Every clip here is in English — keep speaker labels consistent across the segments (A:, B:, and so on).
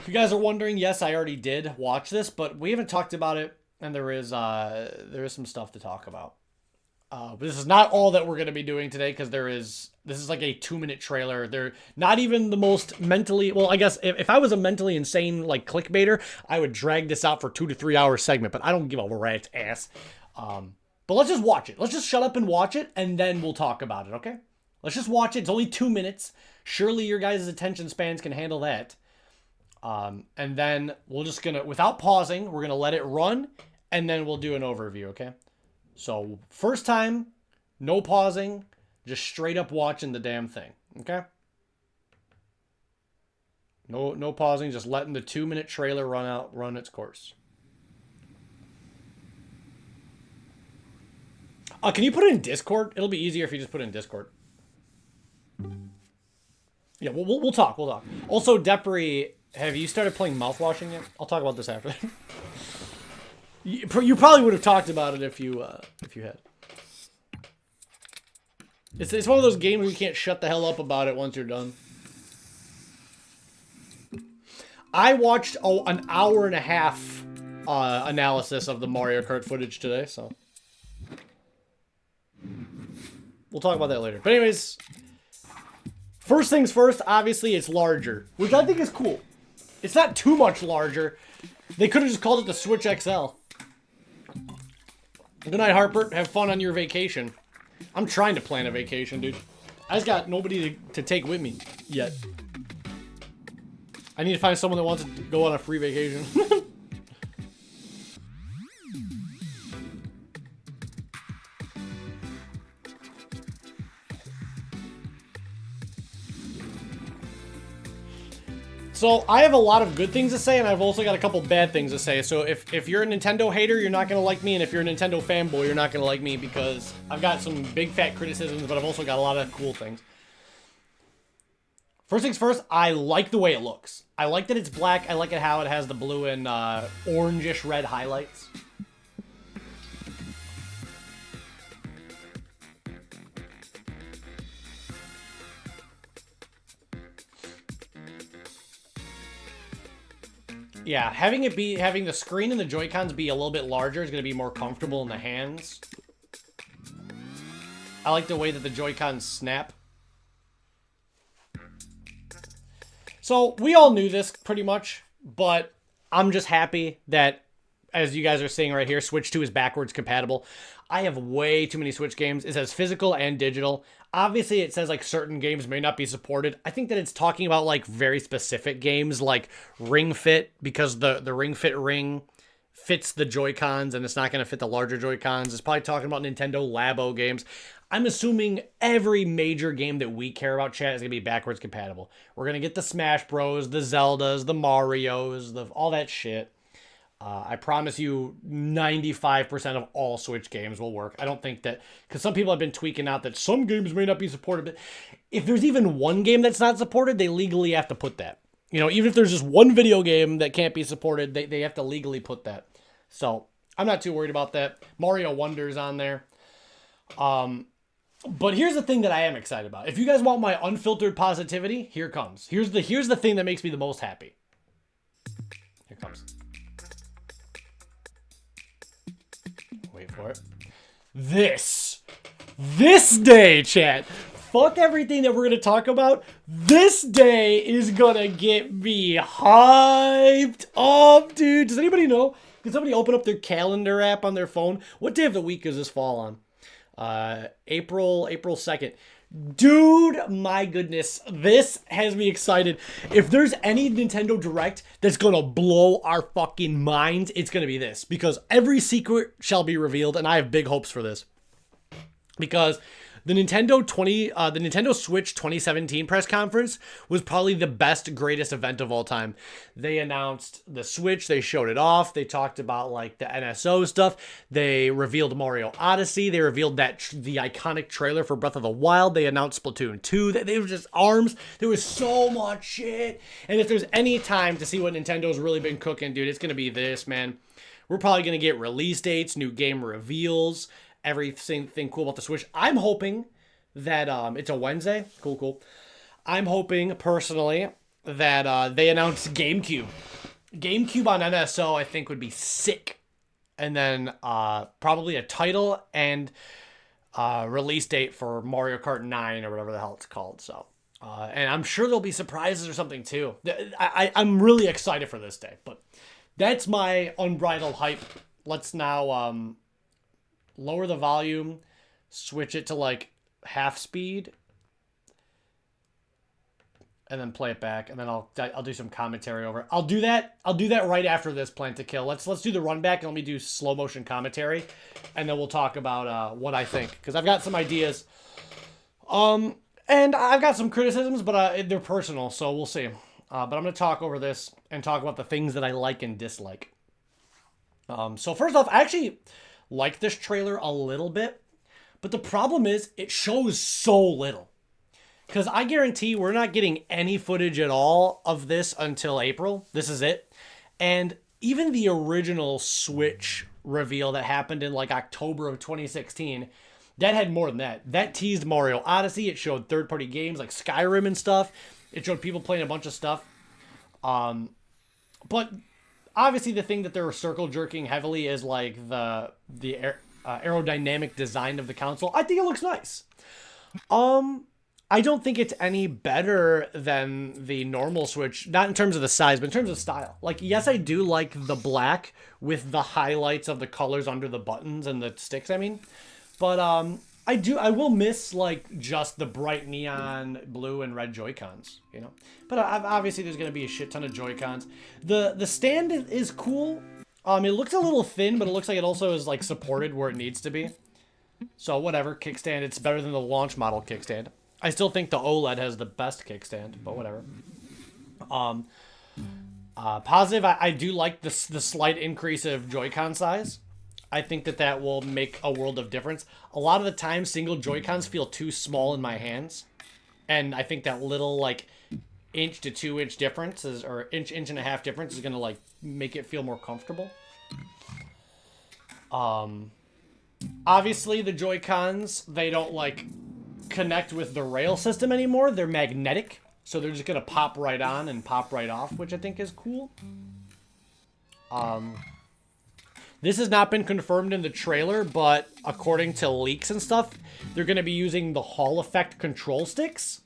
A: you guys are wondering, yes, I already did watch this, but we haven't talked about it, and there is some stuff to talk about. But this is not all that we're going to be doing today because this is like a 2-minute trailer. They're not even the most mentally, well, I guess if I was a mentally insane like clickbaiter, I would drag this out for 2 to 3 hour segment, but I don't give a rat's ass. But let's just watch it. Let's just shut up and watch it, and then we'll talk about it, okay? Let's just watch it. It's only 2 minutes. Surely your guys' attention spans can handle that. And then we're just gonna, without pausing, we're gonna let it run, and then we'll do an overview, okay? So first time, no pausing, just straight up watching the damn thing, okay? No pausing, just letting the 2-minute trailer run its course. Can you put it in Discord? It'll be easier if you just put it in Discord. Yeah, we'll talk. We'll talk. Also, Depri, have you started playing mouthwashing yet? I'll talk about this after. You probably would have talked about it if you had. It's one of those games where you can't shut the hell up about it once you're done. I watched an hour and a half analysis of the Mario Kart footage today, so we'll talk about that later. But anyways, first things first, obviously it's larger, which I think is cool. It's not too much larger. They could have just called it the Switch XL. Good night, Harper. Have fun on your vacation. I'm trying to plan a vacation, dude. I just got nobody to take with me yet. I need to find someone that wants to go on a free vacation. So I have a lot of good things to say, and I've also got a couple bad things to say. So if you're a Nintendo hater, you're not going to like me, and if you're a Nintendo fanboy, you're not going to like me because I've got some big fat criticisms, but I've also got a lot of cool things. First things first, I like the way it looks. I like that it's black. I like it how it has the blue and orangish red highlights. Yeah, having the screen and the Joy-Cons be a little bit larger is going to be more comfortable in the hands. I like the way that the Joy-Cons snap. So, we all knew this pretty much, but I'm just happy that, as you guys are seeing right here, Switch 2 is backwards compatible. I have way too many Switch games. It says physical and digital. Obviously, it says like certain games may not be supported. I think that it's talking about like very specific games like Ring Fit, because the Ring Fit ring fits the Joy-Cons and it's not going to fit the larger Joy-Cons. It's probably talking about Nintendo Labo games. I'm assuming every major game that we care about, chat, is going to be backwards compatible. We're going to get the Smash Bros, the Zeldas, the Marios, all that shit. I promise you 95% of all Switch games will work. I don't think that, because some people have been tweaking out that some games may not be supported, but if there's even one game that's not supported, they legally have to put that. You know, even if there's just one video game that can't be supported, they have to legally put that. So, I'm not too worried about that. Mario Wonder's on there. But here's the thing that I am excited about. If you guys want my unfiltered positivity, here it comes. Here's the thing that makes me the most happy. Here it comes. Wait for it. This day, chat. Fuck everything that we're going to talk about. This day is going to get me hyped up, dude. Does anybody know? Can somebody open up their calendar app on their phone? What day of the week does this fall on? April 2nd. Dude, my goodness. This has me excited. If there's any Nintendo Direct that's going to blow our fucking minds, it's going to be this. Because every secret shall be revealed, and I have big hopes for this. Because the Nintendo Switch 2017 press conference was probably the best, greatest event of all time. They announced the Switch, they showed it off, they talked about like the NSO stuff, they revealed Mario Odyssey, they revealed the iconic trailer for Breath of the Wild, they announced Splatoon 2, they were just ARMS, there was so much shit. And if there's any time to see what Nintendo's really been cooking, dude, it's gonna be this, man. We're probably gonna get release dates, new game reveals, everything cool about the Switch. I'm hoping that it's a Wednesday. Cool. I'm hoping personally that they announced GameCube. GameCube on NSO, I think, would be sick. And then probably a title and release date for Mario Kart 9 or whatever the hell it's called. So, and I'm sure there'll be surprises or something too. I'm really excited for this day. But that's my unbridled hype. Let's now lower the volume, switch it to like half speed, and then play it back, and then I'll do some commentary over it. I'll do that right after this Plan to Kill. Let's do the run back and let me do slow motion commentary, and then we'll talk about what I think, because I've got some ideas. And I've got some criticisms, but they're personal, so we'll see. But I'm gonna talk over this and talk about the things that I like and dislike. So first off, I actually like this trailer a little bit, but the problem is it shows so little. Because I guarantee we're not getting any footage at all of this until April. This is it. And even the original Switch reveal that happened in like October of 2016, that had more than that. That teased Mario Odyssey. It showed third-party games like Skyrim and stuff. It showed people playing a bunch of stuff. But obviously the thing that they're circle jerking heavily is like the aerodynamic design of the console. I think it looks nice. I don't think it's any better than the normal Switch, not in terms of the size, but in terms of style. Like, yes, I do like the black with the highlights of the colors under the buttons and the sticks, I mean. But I will miss, like, just the bright neon blue and red Joy-Cons, you know? But obviously there's going to be a shit ton of Joy-Cons. The stand is cool. It looks a little thin, but it looks like it also is, like, supported where it needs to be. So, whatever, kickstand, it's better than the launch model kickstand. I still think the OLED has the best kickstand, but whatever. Positive, I do like the slight increase of Joy-Con size. I think that will make a world of difference. A lot of the time, single Joy-Cons feel too small in my hands. And I think that little, like, inch to 2 inch difference, or inch and a half difference is going to, like, make it feel more comfortable. Obviously, the Joy-Cons, they don't, like, connect with the rail system anymore. They're magnetic, so they're just gonna pop right on and pop right off, which I think is cool. This has not been confirmed in the trailer, but according to leaks and stuff, they're gonna be using the Hall effect control sticks,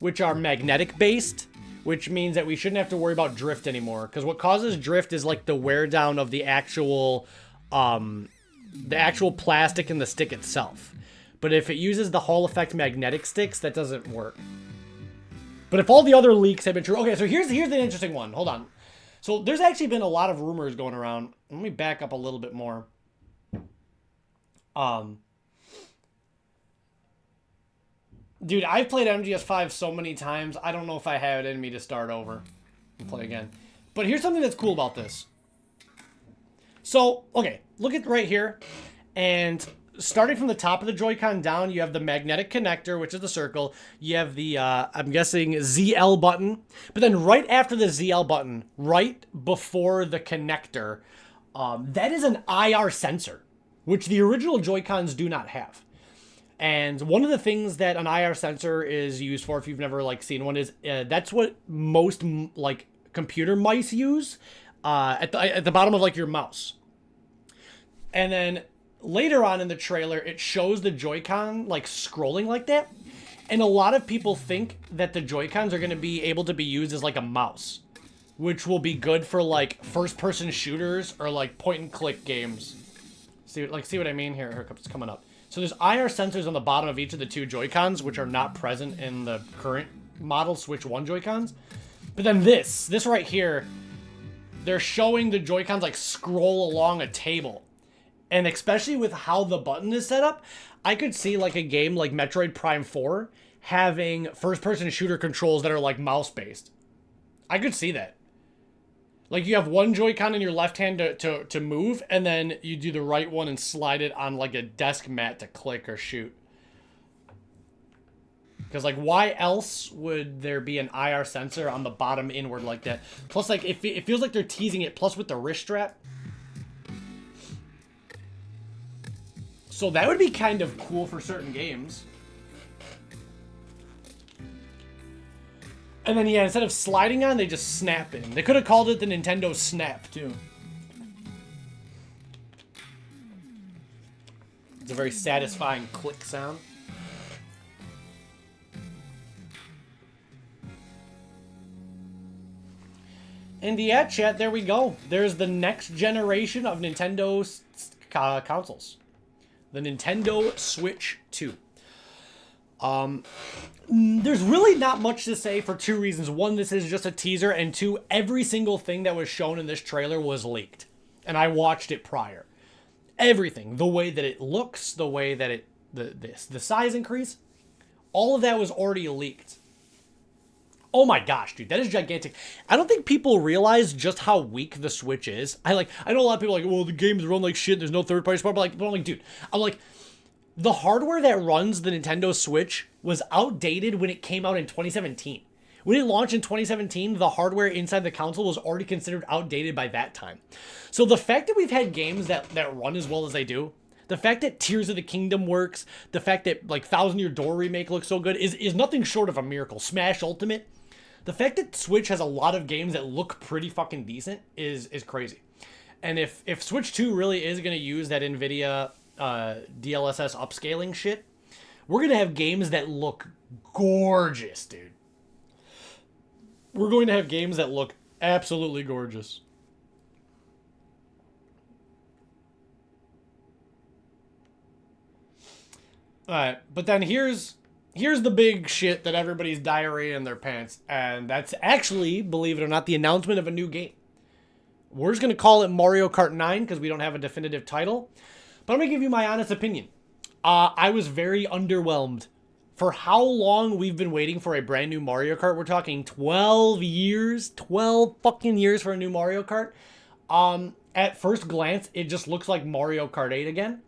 A: which are magnetic based, which means that we shouldn't have to worry about drift anymore, because what causes drift is like the wear down of the actual plastic in the stick itself. But if it uses the Hall effect magnetic sticks, that doesn't work. But if all the other leaks have been true... Okay, so here's the interesting one. Hold on. So there's actually been a lot of rumors going around. Let me back up a little bit more. Dude, I've played MGS5 so many times, I don't know if I have it in me to start over and play again. But here's something that's cool about this. So, okay, look at right here. And starting from the top of the Joy-Con down, you have the magnetic connector, which is the circle. You have the, I'm guessing, ZL button. But then right after the ZL button, right before the connector, that is an IR sensor, which the original Joy-Cons do not have. And one of the things that an IR sensor is used for, if you've never, like, seen one, is that's what most, like, computer mice use at the bottom of, like, your mouse. And then later on in the trailer, it shows the Joy-Con, like, scrolling like that. And a lot of people think that the Joy-Cons are going to be able to be used as, like, a mouse. Which will be good for, like, first-person shooters or, like, point-and-click games. See what I mean? Here it's coming up. So there's IR sensors on the bottom of each of the two Joy-Cons, which are not present in the current model Switch 1 Joy-Cons. But then this right here, they're showing the Joy-Cons, like, scroll along a table. And especially with how the button is set up, I could see, like, a game like Metroid Prime 4 having first-person shooter controls that are, like, mouse-based. I could see that. Like, you have one Joy-Con in your left hand to move, and then you do the right one and slide it on, like, a desk mat to click or shoot. Because, like, why else would there be an IR sensor on the bottom inward like that? Plus, like, it feels like they're teasing it, plus with the wrist strap. So that would be kind of cool for certain games. And then, yeah, instead of sliding on, they just snap in. They could have called it the Nintendo Snap, too. It's a very satisfying click sound. And yeah, chat, there we go. There's the next generation of Nintendo consoles. The Nintendo Switch 2. There's really not much to say for two reasons. One, this is just a teaser, and two, every single thing that was shown in this trailer was leaked. And I watched it prior. Everything. The way that it looks, the way that it... the size increase. All of that was already leaked. Oh my gosh, dude, that is gigantic. I don't think people realize just how weak the Switch is. I know a lot of people are like, well, the games run like shit, there's no third-party support, but I'm like, dude, the hardware that runs the Nintendo Switch was outdated when it came out in 2017. When it launched in 2017, the hardware inside the console was already considered outdated by that time. So the fact that we've had games that run as well as they do, the fact that Tears of the Kingdom works, the fact that like Thousand Year Door Remake looks so good is nothing short of a miracle. Smash Ultimate. The fact that Switch has a lot of games that look pretty fucking decent is crazy. And if Switch 2 really is going to use that NVIDIA DLSS upscaling shit, we're going to have games that look gorgeous, dude. We're going to have games that look absolutely gorgeous. Alright, but then here's the big shit that everybody's diarrhea in their pants, and that's actually, believe it or not, the announcement of a new game. We're just going to call it Mario Kart 9 because we don't have a definitive title, but I'm going to give you my honest opinion. I was very underwhelmed for how long we've been waiting for a brand new Mario Kart. We're talking 12 years, 12 fucking years for a new Mario Kart. At first glance, it just looks like Mario Kart 8 again.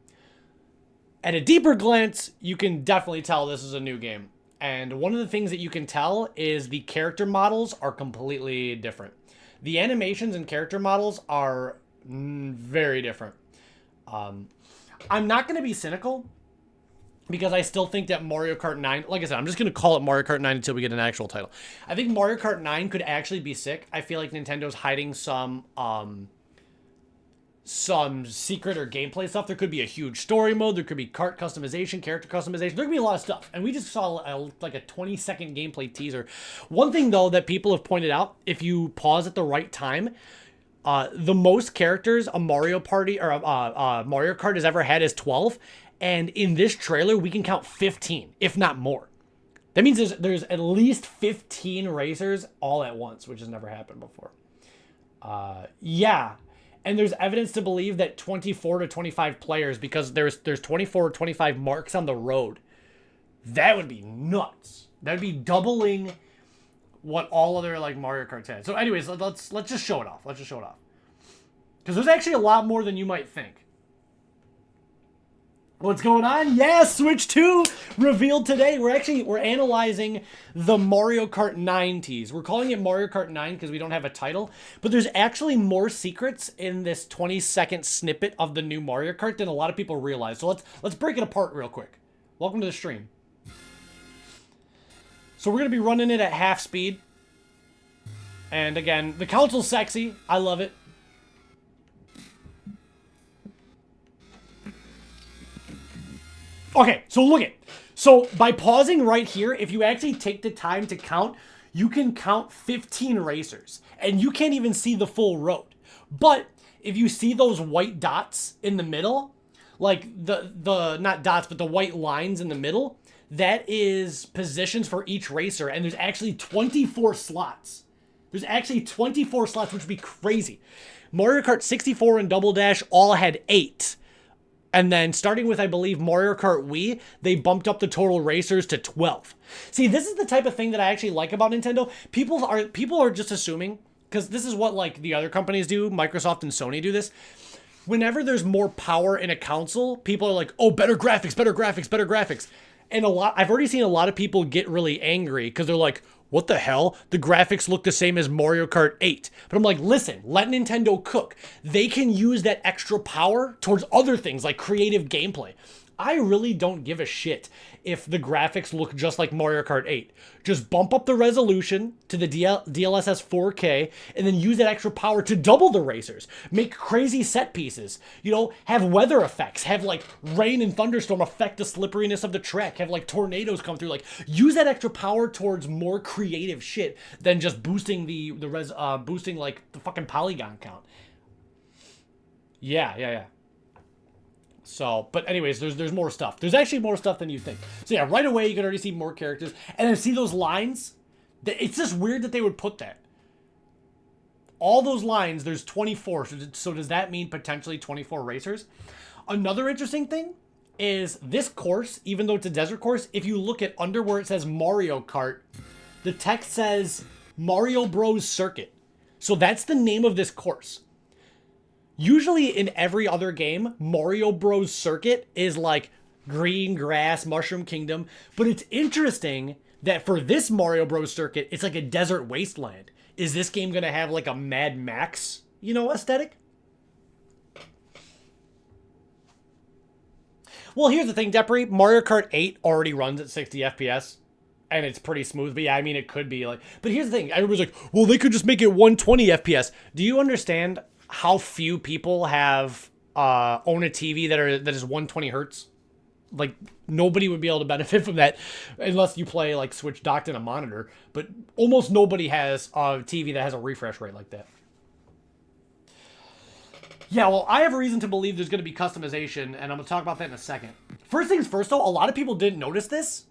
A: At a deeper glance, you can definitely tell this is a new game. And one of the things that you can tell is the character models are completely different. The animations and character models are very different. I'm not going to be cynical because I still think that Mario Kart 9, like I said, I'm just going to call it Mario Kart 9 until we get an actual title. I think Mario Kart 9 could actually be sick. I feel like Nintendo's hiding some secret or gameplay stuff. There could be a huge story mode. There could be kart customization, character customization. There could be a lot of stuff. And we just saw like a 20-second gameplay teaser. One thing, though, that people have pointed out, if you pause at the right time, the most characters a Mario Party or Mario Kart has ever had is 12. And in this trailer, we can count 15, if not more. That means there's at least 15 racers all at once, which has never happened before. Yeah. And there's evidence to believe that 24 to 25 players, because there's 24 or 25 marks on the road. That would be nuts. That'd be doubling what all other like Mario Karts had. So anyways, let's just show it off. Let's just show it off. Because there's actually a lot more than you might think. What's going on? Yeah, Switch 2 revealed today. We're analyzing the Mario Kart 9 tease. We're calling it Mario Kart 9 because we don't have a title, but there's actually more secrets in this 20-second snippet of the new Mario Kart than a lot of people realize. So let's break it apart real quick. Welcome to the stream. So we're going to be running it at half speed. And again, the console's sexy. I love it. Okay, so look it. So by pausing right here, if you actually take the time to count, you can count 15 racers. And you can't even see the full road. But if you see those white dots in the middle, like the not dots, but the white lines in the middle, that is positions for each racer. And there's actually 24 slots. There's actually 24 slots, which would be crazy. Mario Kart 64 and Double Dash all had 8. And then starting with, I believe, Mario Kart Wii, they bumped up the total racers to 12. See, this is the type of thing that I actually like about Nintendo. People are just assuming, because this is what like the other companies do, Microsoft and Sony do this. Whenever there's more power in a console, people are like, oh, better graphics, better graphics, better graphics. And I've already seen a lot of people get really angry because they're like, what the hell? The graphics look the same as Mario Kart 8. But I'm like, listen, let Nintendo cook. They can use that extra power towards other things like creative gameplay. I really don't give a shit if the graphics look just like Mario Kart 8. Just bump up the resolution to the DLSS 4K and then use that extra power to double the racers. Make crazy set pieces. You know, have weather effects. Have like rain and thunderstorm affect the slipperiness of the track. Have like tornadoes come through. Like use that extra power towards more creative shit than just boosting boosting like the fucking polygon count. Yeah. So, but anyways, there's more stuff. There's actually more stuff than you think. So yeah, right away you can already see more characters. And then see those lines? It's just weird that they would put that. All those lines, there's 24. So does that mean potentially 24 racers? Another interesting thing is this course, even though it's a desert course, if you look at under where it says Mario Kart, the text says Mario Bros. Circuit. So that's the name of this course. Usually in every other game, Mario Bros. Circuit is like green grass, Mushroom Kingdom. But it's interesting that for this Mario Bros. Circuit, it's like a desert wasteland. Is this game going to have like a Mad Max, aesthetic? Well, here's the thing, Depri. Mario Kart 8 already runs at 60 FPS. And it's pretty smooth. But yeah, I mean, it could be like... But here's the thing. Everybody's like, well, they could just make it 120 FPS. Do you understand how few people have own a TV that is 120 hertz? Like nobody would be able to benefit from that unless you play like Switch docked in a monitor. But almost nobody has a TV that has a refresh rate like that. Yeah, well, I have a reason to believe there's going to be customization, and I'm going to talk about that in a second. First things first, though, a lot of people didn't notice this.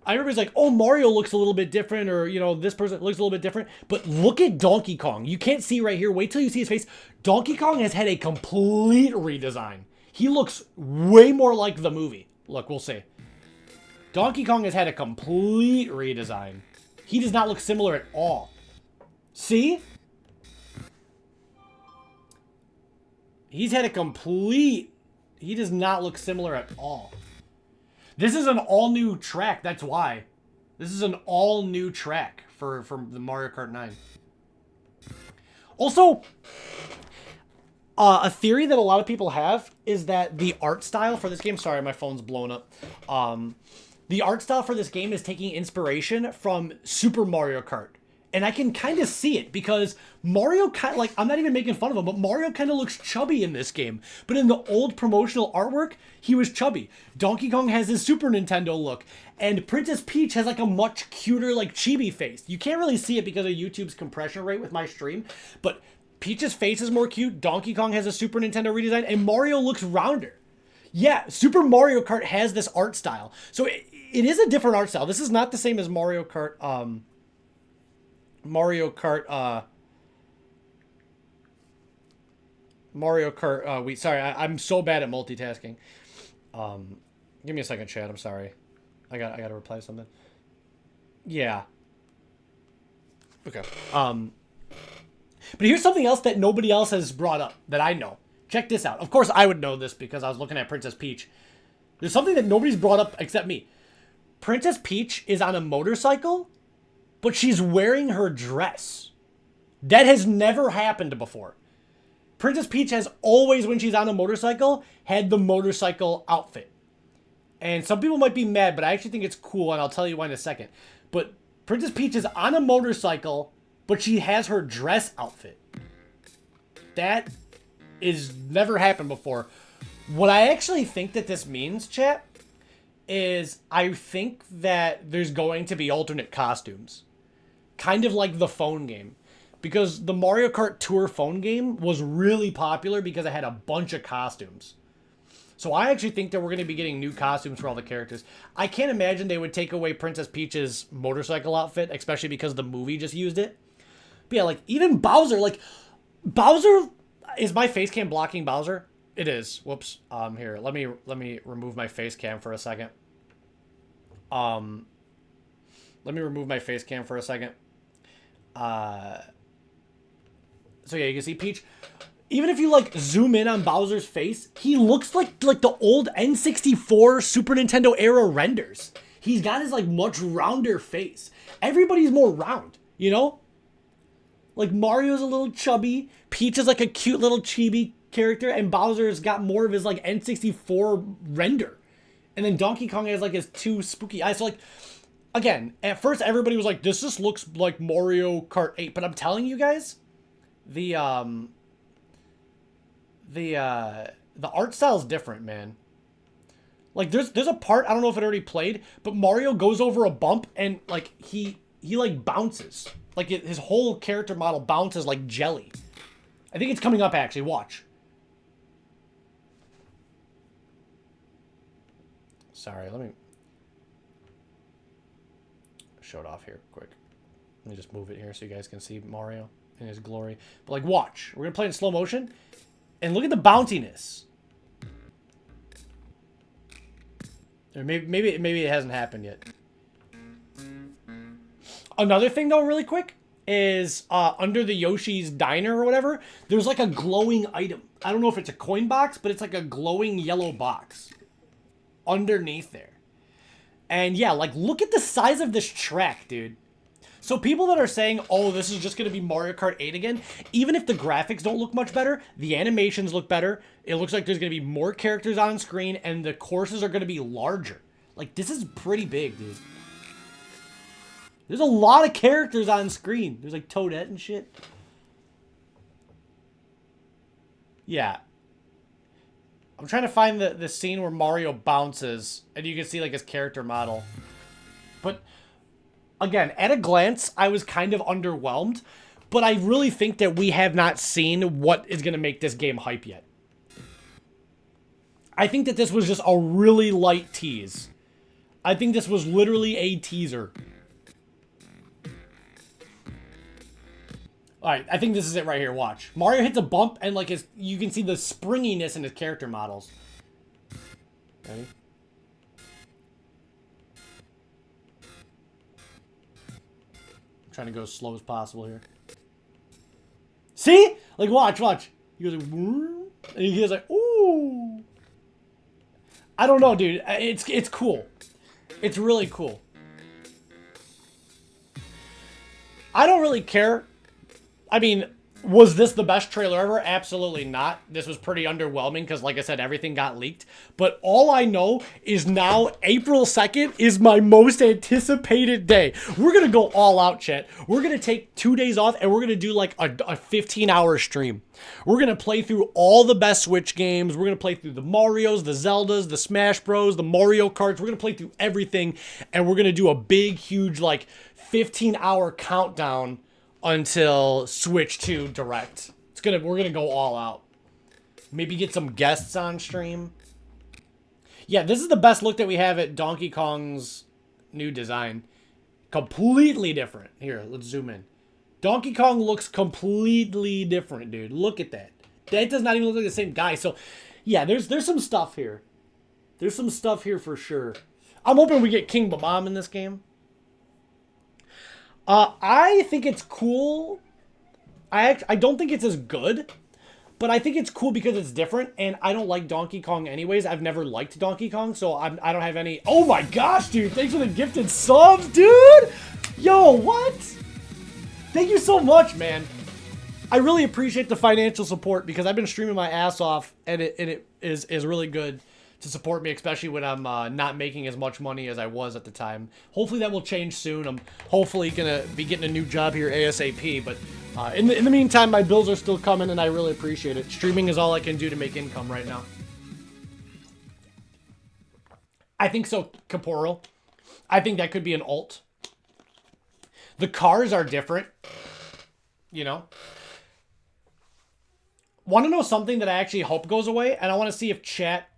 A: Everybody's like, oh, Mario looks a little bit different, or, this person looks a little bit different. But look at Donkey Kong. You can't see right here. Wait till you see his face. Donkey Kong has had a complete redesign. He looks way more like the movie. Look, we'll see. Donkey Kong has had a complete redesign. He does not look similar at all. See? He's had a complete... He does not look similar at all. This is an all-new track, that's why. This is an all-new track for the Mario Kart 9. Also, a theory that a lot of people have is that the art style for this game... Sorry, my phone's blown up. The art style for this game is taking inspiration from Super Mario Kart. And I can kind of see it because Mario I'm not even making fun of him, but Mario kind of looks chubby in this game. But in the old promotional artwork, he was chubby. Donkey Kong has his Super Nintendo look. And Princess Peach has like a much cuter, like chibi face. You can't really see it because of YouTube's compression rate with my stream. But Peach's face is more cute. Donkey Kong has a Super Nintendo redesign. And Mario looks rounder. Yeah, Super Mario Kart has this art style. So it is a different art style. This is not the same as Mario Kart... sorry, I'm so bad at multitasking. Give me a second, chat. I'm sorry. I got to reply to something. Yeah. Okay. But here's something else that nobody else has brought up that I know. Check this out. Of course, I would know this because I was looking at Princess Peach. There's something that nobody's brought up except me. Princess Peach is on a motorcycle, but she's wearing her dress. That has never happened before. Princess Peach has always, when she's on a motorcycle, had the motorcycle outfit. And some people might be mad, but I actually think it's cool, and I'll tell you why in a second. But Princess Peach is on a motorcycle, but she has her dress outfit. That is never happened before. What I actually think that this means, chat, is I think that there's going to be alternate costumes. Kind of like the phone game. Because the Mario Kart Tour phone game was really popular because it had a bunch of costumes. So I actually think that we're going to be getting new costumes for all the characters. I can't imagine they would take away Princess Peach's motorcycle outfit, especially because the movie just used it. But yeah, like, even Bowser, like, Bowser... Is my face cam blocking Bowser? It is. Whoops. Here, let me remove my face cam for a second. Let me remove my face cam for a second. So yeah, you can see Peach. Even if you like zoom in on Bowser's face, he looks like the old N64 Super Nintendo era renders. He's got his like much rounder face. Everybody's more round, you know? Like Mario's a little chubby, Peach is like a cute little chibi character, and Bowser's got more of his like N64 render. And then Donkey Kong has like his two spooky eyes. So like, again, at first everybody was like, this just looks like Mario Kart 8. But I'm telling you guys, the art style is different, man. Like there's a part, I don't know if it already played, but Mario goes over a bump and like he like bounces. Like his whole character model bounces like jelly. I think it's coming up actually. Watch. Sorry, let me show it off here quick. Let me just move it here so you guys can see Mario in his glory. But like, watch. We're gonna play in slow motion, and look at the bounciness. Or maybe it hasn't happened yet. Another thing though, really quick, is under the Yoshi's Diner or whatever, there's like a glowing item. I don't know if it's a coin box, but it's like a glowing yellow box underneath there. And yeah, like look at the size of this track, dude. So people that are saying, oh, this is just going to be Mario Kart 8 again, even if the graphics don't look much better, the animations look better. It looks like there's going to be more characters on screen, and the courses are going to be larger. Like, this is pretty big, dude. There's a lot of characters on screen. There's like Toadette and shit. Yeah. I'm trying to find the scene where Mario bounces, and you can see like his character model. But again, at a glance, I was kind of underwhelmed, but I really think that we have not seen what is going to make this game hype yet. I think that this was just a really light tease. I think this was literally a teaser. Alright, I think this is it right here. Watch. Mario hits a bump, and like you can see the springiness in his character models. Ready? I'm trying to go as slow as possible here. See? Like, watch. He goes like, and he goes like, ooh. I don't know, dude. It's cool. It's really cool. I don't really care. I mean, was this the best trailer ever? Absolutely not. This was pretty underwhelming because, like I said, everything got leaked. But all I know is now April 2nd is my most anticipated day. We're going to go all out, chat. We're going to take 2 days off, and we're going to do like a 15-hour stream. We're going to play through all the best Switch games. We're going to play through the Marios, the Zeldas, the Smash Bros, the Mario Karts. We're going to play through everything, and we're going to do a big, huge, like, 15-hour countdown until Switch 2 Direct. We're gonna go all out. Maybe get some guests on stream. Yeah, this is the best look that we have at Donkey Kong's new design. Completely different. Here, let's zoom in. Donkey Kong looks completely different, dude. Look at that. That does not even look like the same guy. So, yeah, there's some stuff here. There's some stuff here for sure. I'm hoping we get King Babam in this game. I think it's cool. I don't think it's as good, but I think it's cool because it's different, and I don't like Donkey Kong anyways. I've never liked Donkey Kong, so I don't have any... Oh my gosh, dude! Thanks for the gifted subs, dude! Yo, what? Thank you so much, man. I really appreciate the financial support because I've been streaming my ass off, and it is really good to support me, especially when I'm not making as much money as I was at the time. Hopefully that will change soon. I'm hopefully gonna be getting a new job here ASAP, but in the meantime, my bills are still coming, and I really appreciate it. Streaming is all I can do to make income right now. I think so, Caporal. I think that could be an alt. The cars are different, you know. Want to know something that I actually hope goes away, and I want to see if chat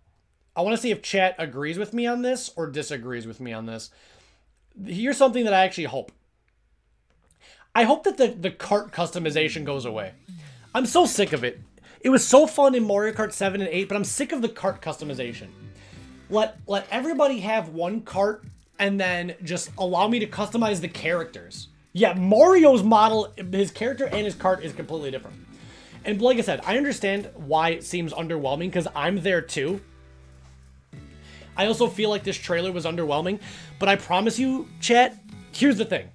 A: agrees with me on this or disagrees with me on this. Here's something that I actually hope. I hope that the kart customization goes away. I'm so sick of it. It was so fun in Mario Kart 7 and 8, but I'm sick of the kart customization. Let everybody have one kart and then just allow me to customize the characters. Yeah, Mario's model, his character and his kart is completely different. And like I said, I understand why it seems underwhelming because I'm there too. I also feel like this trailer was underwhelming, but I promise you, chat, here's the thing.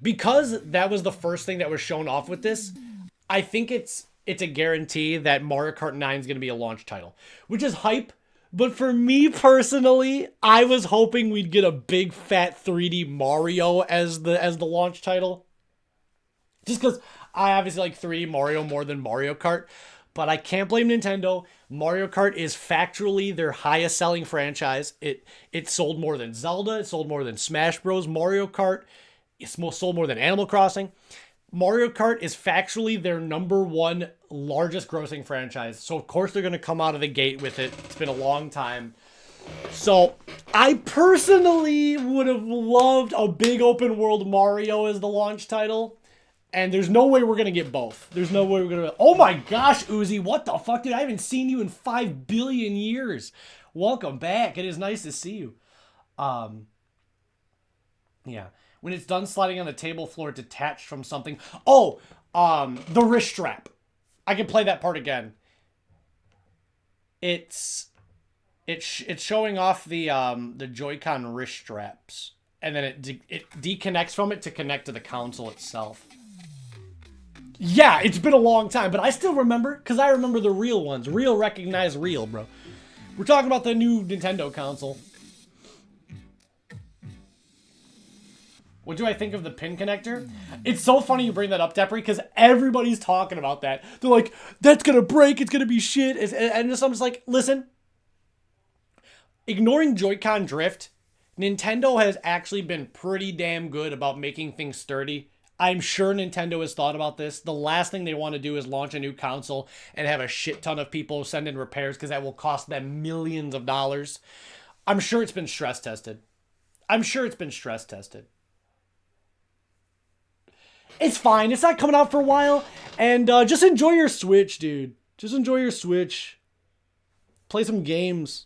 A: Because that was the first thing that was shown off with this, I think it's a guarantee that Mario Kart 9 is going to be a launch title, which is hype, But for me personally, I was hoping we'd get a big fat 3D Mario as the launch title. Just because I obviously like 3D Mario more than Mario Kart. But I can't blame Nintendo. Mario Kart is factually their highest selling franchise. It sold more than Zelda. It sold more than Smash Bros. Mario Kart. It sold more than Animal Crossing. Mario Kart is factually their number one largest grossing franchise. So of course they're going to come out of the gate with it. It's been a long time. So I personally would have loved a big open world Mario as the launch title. And there's no way we're going to get both. There's no way we're going to... Oh my gosh, Uzi, what the fuck, dude? I haven't seen you in 5 billion years. Welcome back. It is nice to see you. Yeah. When it's done sliding on the table floor, detached from something. Oh, the wrist strap. I can play that part again. It's showing off the Joy-Con wrist straps, and then it deconnects from it to connect to the console itself. Yeah, it's been a long time, but I still remember, because I remember the real ones. Real recognize real, bro. We're talking about the new Nintendo console. What do I think of the pin connector? It's so funny you bring that up, Depri, because everybody's talking about that. They're like, that's going to break, it's going to be shit. And I'm just like, listen. Ignoring Joy-Con drift, Nintendo has actually been pretty damn good about making things sturdy. I'm sure Nintendo has thought about this. The last thing they want to do is launch a new console and have a shit ton of people send in repairs because that will cost them millions of dollars. I'm sure it's been stress tested. It's fine. It's not coming out for a while. And just enjoy your Switch, dude. Just enjoy your Switch. Play some games.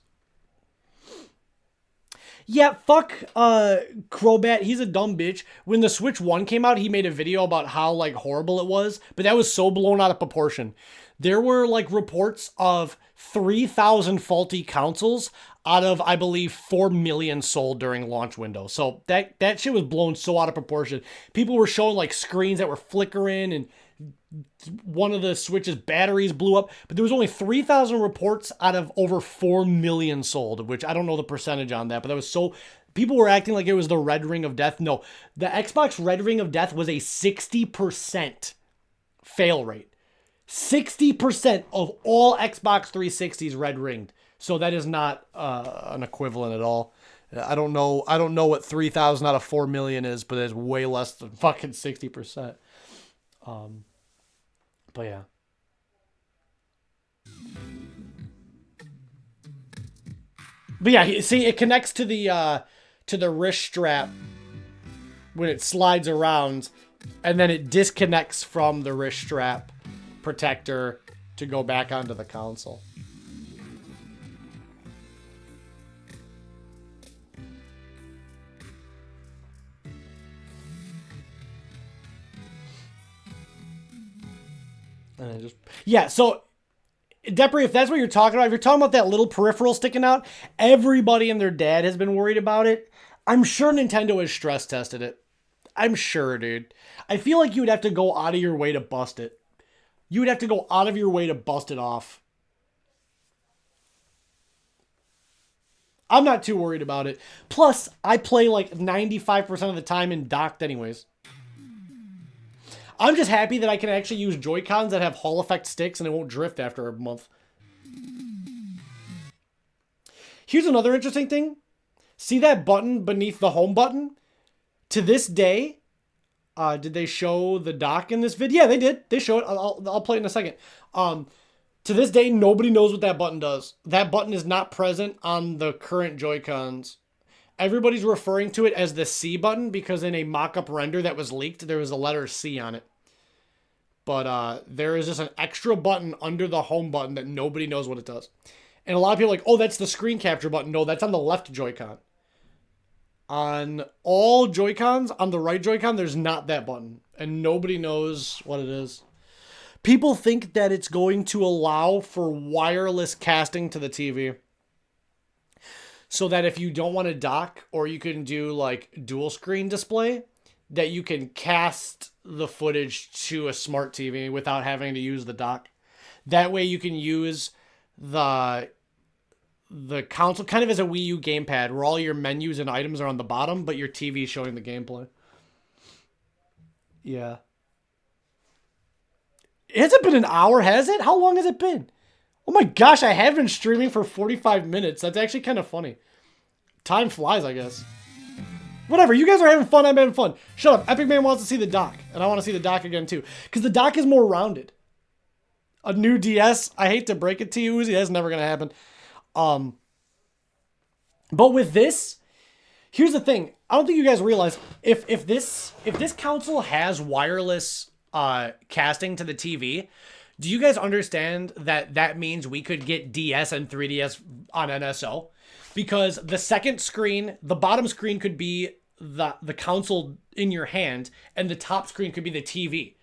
A: Yeah, fuck Crobat. He's a dumb bitch. When the Switch 1 came out, he made a video about how, like, horrible it was. But that was so blown out of proportion. There were, like, reports of 3,000 faulty consoles out of, I believe, 4 million sold during launch window. So that shit was blown so out of proportion. People were showing, like, screens that were flickering and one of the Switch's batteries blew up, but there was only 3,000 reports out of over 4 million sold, which I don't know the percentage on that, but that was so... People were acting like it was the Red Ring of Death. No, the Xbox Red Ring of Death was a 60% fail rate. 60% of all Xbox 360s red ringed. So that is not an equivalent at all. I don't know what 3,000 out of 4 million is, but it's way less than fucking 60%. But yeah. But yeah, see, it connects to the wrist strap when it slides around, and then it disconnects from the wrist strap protector to go back onto the console. And I just... Yeah, so... Depri, if that's what you're talking about, if you're talking about that little peripheral sticking out, everybody and their dad has been worried about it. I'm sure Nintendo has stress tested it. I'm sure, dude. I feel like you would have to go out of your way to bust it. You would have to go out of your way to bust it off. I'm not too worried about it. Plus, I play like 95% of the time in docked anyways. I'm just happy that I can actually use Joy-Cons that have Hall effect sticks and it won't drift after a month. Here's another interesting thing. See that button beneath the home button? To this day, did they show the dock in this video? Yeah, they did. They show it. I'll play it in a second. To this day, nobody knows what that button does. That button is not present on the current Joy-Cons. Everybody's referring to it as the C button because in a mock-up render that was leaked, there was a letter C on it. But there is just an extra button under the home button that nobody knows what it does. And a lot of people are like, oh, that's the screen capture button. No, that's on the left Joy-Con. On all Joy-Cons, on the right Joy-Con, there's not that button. And nobody knows what it is. People think that it's going to allow for wireless casting to the TV. So that if you don't want to dock, or you can do like dual screen display, that you can cast the footage to a smart TV without having to use the dock. That way you can use the the console kind of as a Wii U gamepad where all your menus and items are on the bottom, but your TV is showing the gameplay. Yeah. Has it been an hour, has it? How long has it been? Oh my gosh, I have been streaming for 45 minutes. That's actually kind of funny. Time flies, I guess. Whatever, you guys are having fun, I'm having fun. Shut up, Epic Man wants to see the dock. And I want to see the dock again too. Because the dock is more rounded. A new DS, I hate to break it to you, Uzi, that's never going to happen. But with this, here's the thing. I don't think you guys realize, if this console has wireless casting to the TV, do you guys understand that that means we could get DS and 3DS on NSO? Because the second screen, the bottom screen could be the console in your hand, and the top screen could be the TV.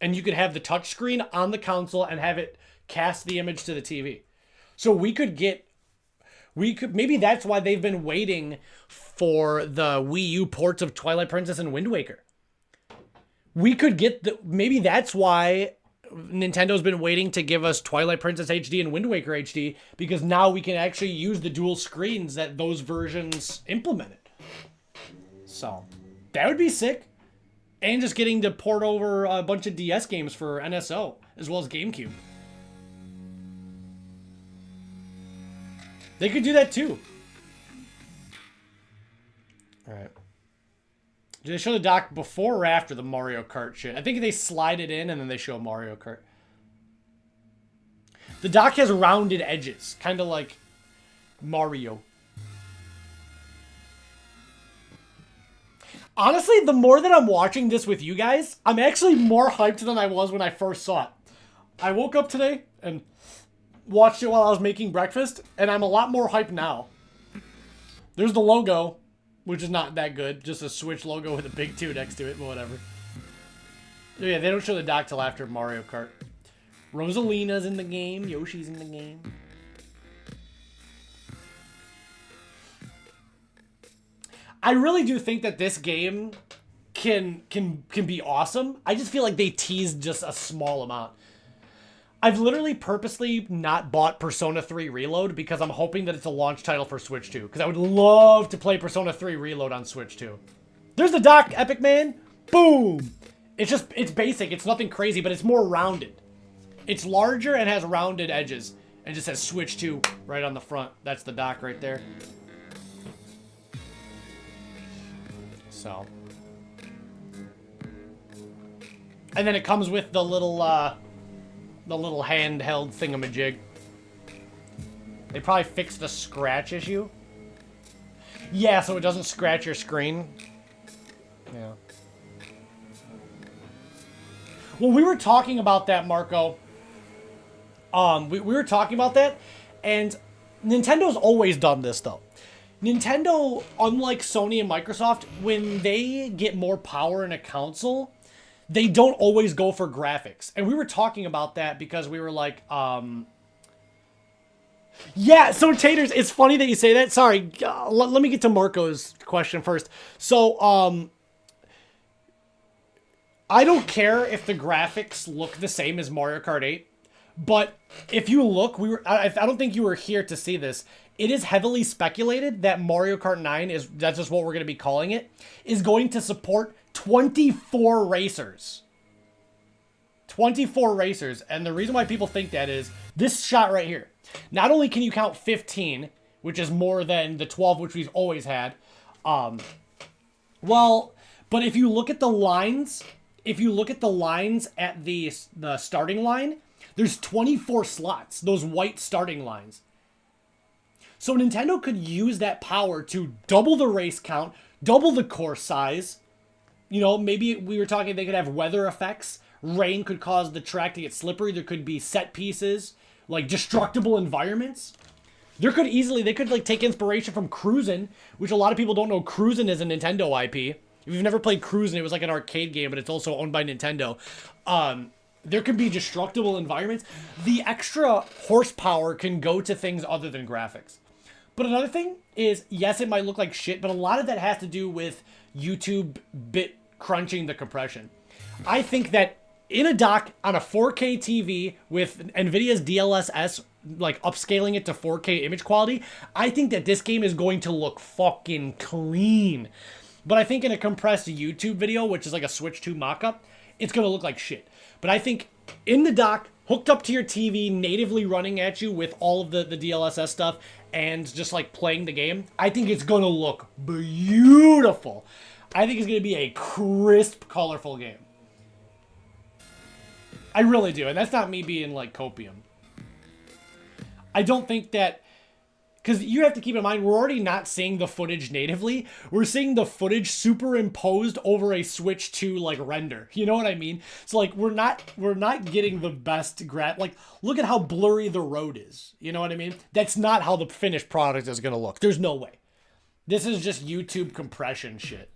A: And you could have the touch screen on the console and have it cast the image to the TV. So maybe that's why they've been waiting for the Wii U ports of Twilight Princess and Wind Waker. Maybe that's why Nintendo's been waiting to give us Twilight Princess HD and Wind Waker HD, because now we can actually use the dual screens that those versions implemented. So, that would be sick. And just getting to port over a bunch of DS games for NSO, as well as GameCube. They could do that too. Alright. Do they show the dock before or after the Mario Kart shit? I think they slide it in and then they show Mario Kart. The dock has rounded edges, kind of like Mario. Honestly, the more that I'm watching this with you guys, I'm actually more hyped than I was when I first saw it. I woke up today and watched it while I was making breakfast, and I'm a lot more hyped now. There's the logo, which is not that good. Just a Switch logo with a big 2 next to it, but whatever. Yeah, they don't show the dock till after Mario Kart. Rosalina's in the game. Yoshi's in the game. I really do think that this game can be awesome. I just feel like they teased just a small amount. I've literally purposely not bought Persona 3 Reload because I'm hoping that it's a launch title for Switch 2. Because I would love to play Persona 3 Reload on Switch 2. There's the dock, Epic Man. Boom. It's basic. It's nothing crazy, but it's more rounded. It's larger and has rounded edges. And just says Switch 2 right on the front. That's the dock right there. So. And then it comes with the little handheld thingamajig. They probably fixed the scratch issue. Yeah, so it doesn't scratch your screen. Yeah. Well, we were talking about that, Marco. We were talking about that, and Nintendo's always done this, though. Nintendo, unlike Sony and Microsoft, when they get more power in a console, they don't always go for graphics. And we were talking about that because we were like, yeah, so Taters, it's funny that you say that. Sorry, let me get to Marco's question first. So, I don't care if the graphics look the same as Mario Kart 8, but if you look, I don't think you were here to see this. It is heavily speculated that Mario Kart 9 that's just what we're going to be calling it, is going to support 24 racers. 24 racers. And the reason why people think that is this shot right here. Not only can you count 15, which is more than the 12 which we've always had. But if you look at the lines, at the starting line, there's 24 slots, those white starting lines. So Nintendo could use that power to double the race count, double the course size. You know, maybe we were talking they could have weather effects. Rain could cause the track to get slippery. There could be set pieces, like destructible environments. They could like take inspiration from Cruisin', which a lot of people don't know Cruisin' is a Nintendo IP. If you've never played Cruisin', it was like an arcade game, but it's also owned by Nintendo. There could be destructible environments. The extra horsepower can go to things other than graphics. But another thing is, yes, it might look like shit, but a lot of that has to do with YouTube bit crunching the compression. I think that in a dock on a 4K TV with NVIDIA's DLSS like upscaling it to 4K image quality, I think that this game is going to look fucking clean. But I think in a compressed YouTube video, which is like a Switch 2 mockup, it's going to look like shit. But I think in the dock, hooked up to your TV, natively running at you with all of the DLSS stuff, and just like playing the game, I think it's going to look beautiful. I think it's going to be a crisp, colorful game. I really do. And that's not me being like copium. I don't think that... Because you have to keep in mind, we're already not seeing the footage natively. We're seeing the footage superimposed over a Switch 2 like render. You know what I mean? So like we're not getting the best like look at how blurry the road is. You know what I mean? That's not how the finished product is gonna look. There's no way. This is just YouTube compression shit.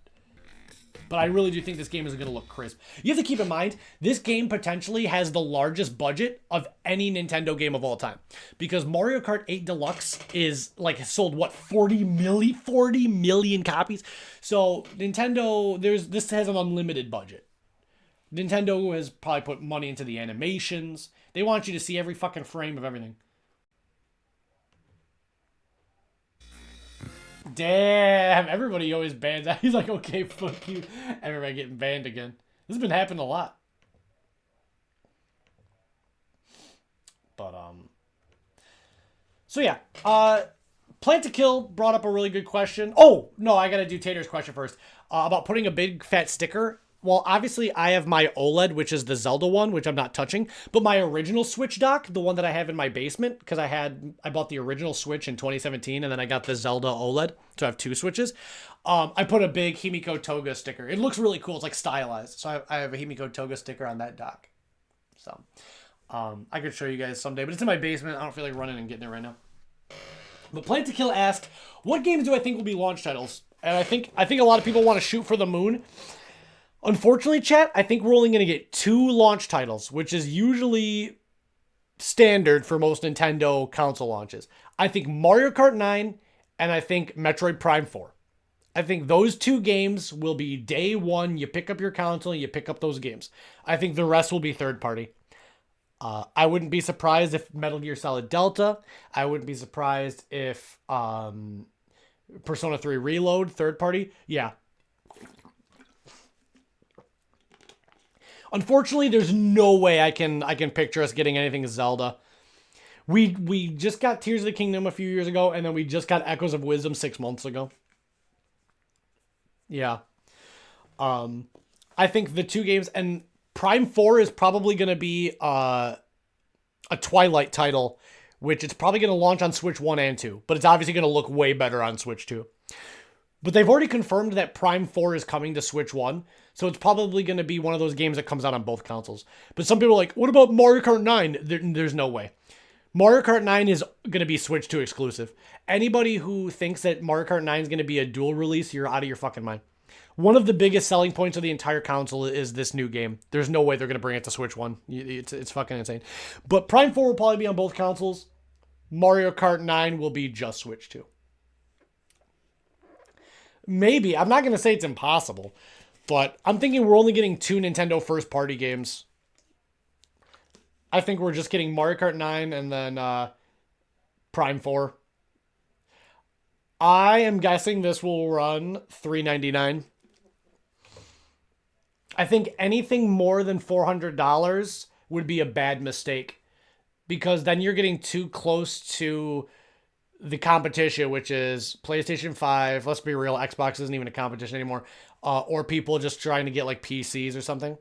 A: But I really do think this game is going to look crisp. You have to keep in mind, this game potentially has the largest budget of any Nintendo game of all time. Because Mario Kart 8 Deluxe is, like, sold, what, 40 million copies? So, Nintendo, this has an unlimited budget. Nintendo has probably put money into the animations. They want you to see every fucking frame of everything. Damn, everybody always bans out. He's like, okay, fuck you. Everybody getting banned again. This has been happening a lot. But, so yeah. Plan to Kill brought up a really good question. Oh, no, I gotta do Tater's question first. About putting a big fat sticker. Well, obviously, I have my OLED, which is the Zelda one, which I'm not touching. But my original Switch dock, the one that I have in my basement, because I bought the original Switch in 2017, and then I got the Zelda OLED, so I have two Switches. I put a big Himiko Toga sticker. It looks really cool. It's like stylized. So I have a Himiko Toga sticker on that dock. So I could show you guys someday, but it's in my basement. I don't feel like running and getting it right now. But Plan to Kill asked, what games do I think will be launch titles? And I think a lot of people want to shoot for the moon. Unfortunately, chat, I think we're only going to get 2 launch titles, which is usually standard for most Nintendo console launches. I think Mario Kart 9 and I think Metroid Prime 4. I think those 2 games will be day one. You pick up your console and you pick up those games. I think the rest will be third party. I wouldn't be surprised if Metal Gear Solid Delta. I wouldn't be surprised if Persona 3 Reload, third party. Yeah. Unfortunately, there's no way I can picture us getting anything Zelda. We just got Tears of the Kingdom a few years ago, and then we just got Echoes of Wisdom 6 months ago. Yeah. I think the 2 games, and Prime 4 is probably going to be a Twilight title, which it's probably going to launch on Switch 1 and 2, but it's obviously going to look way better on Switch 2. But they've already confirmed that Prime 4 is coming to Switch 1, so it's probably going to be one of those games that comes out on both consoles. But some people are like, what about Mario Kart 9? There's no way. Mario Kart 9 is going to be Switch 2 exclusive. Anybody who thinks that Mario Kart 9 is going to be a dual release, you're out of your fucking mind. One of the biggest selling points of the entire console is this new game. There's no way they're going to bring it to Switch 1. It's fucking insane. But Prime 4 will probably be on both consoles. Mario Kart 9 will be just Switch 2. Maybe. I'm not going to say it's impossible. But I'm thinking we're only getting 2 Nintendo first-party games. I think we're just getting Mario Kart 9 and then Prime 4. I am guessing this will run $399. I think anything more than $400 would be a bad mistake. Because then you're getting too close to the competition, which is PlayStation 5. Let's be real, Xbox isn't even a competition anymore. Or people just trying to get like PCs or something.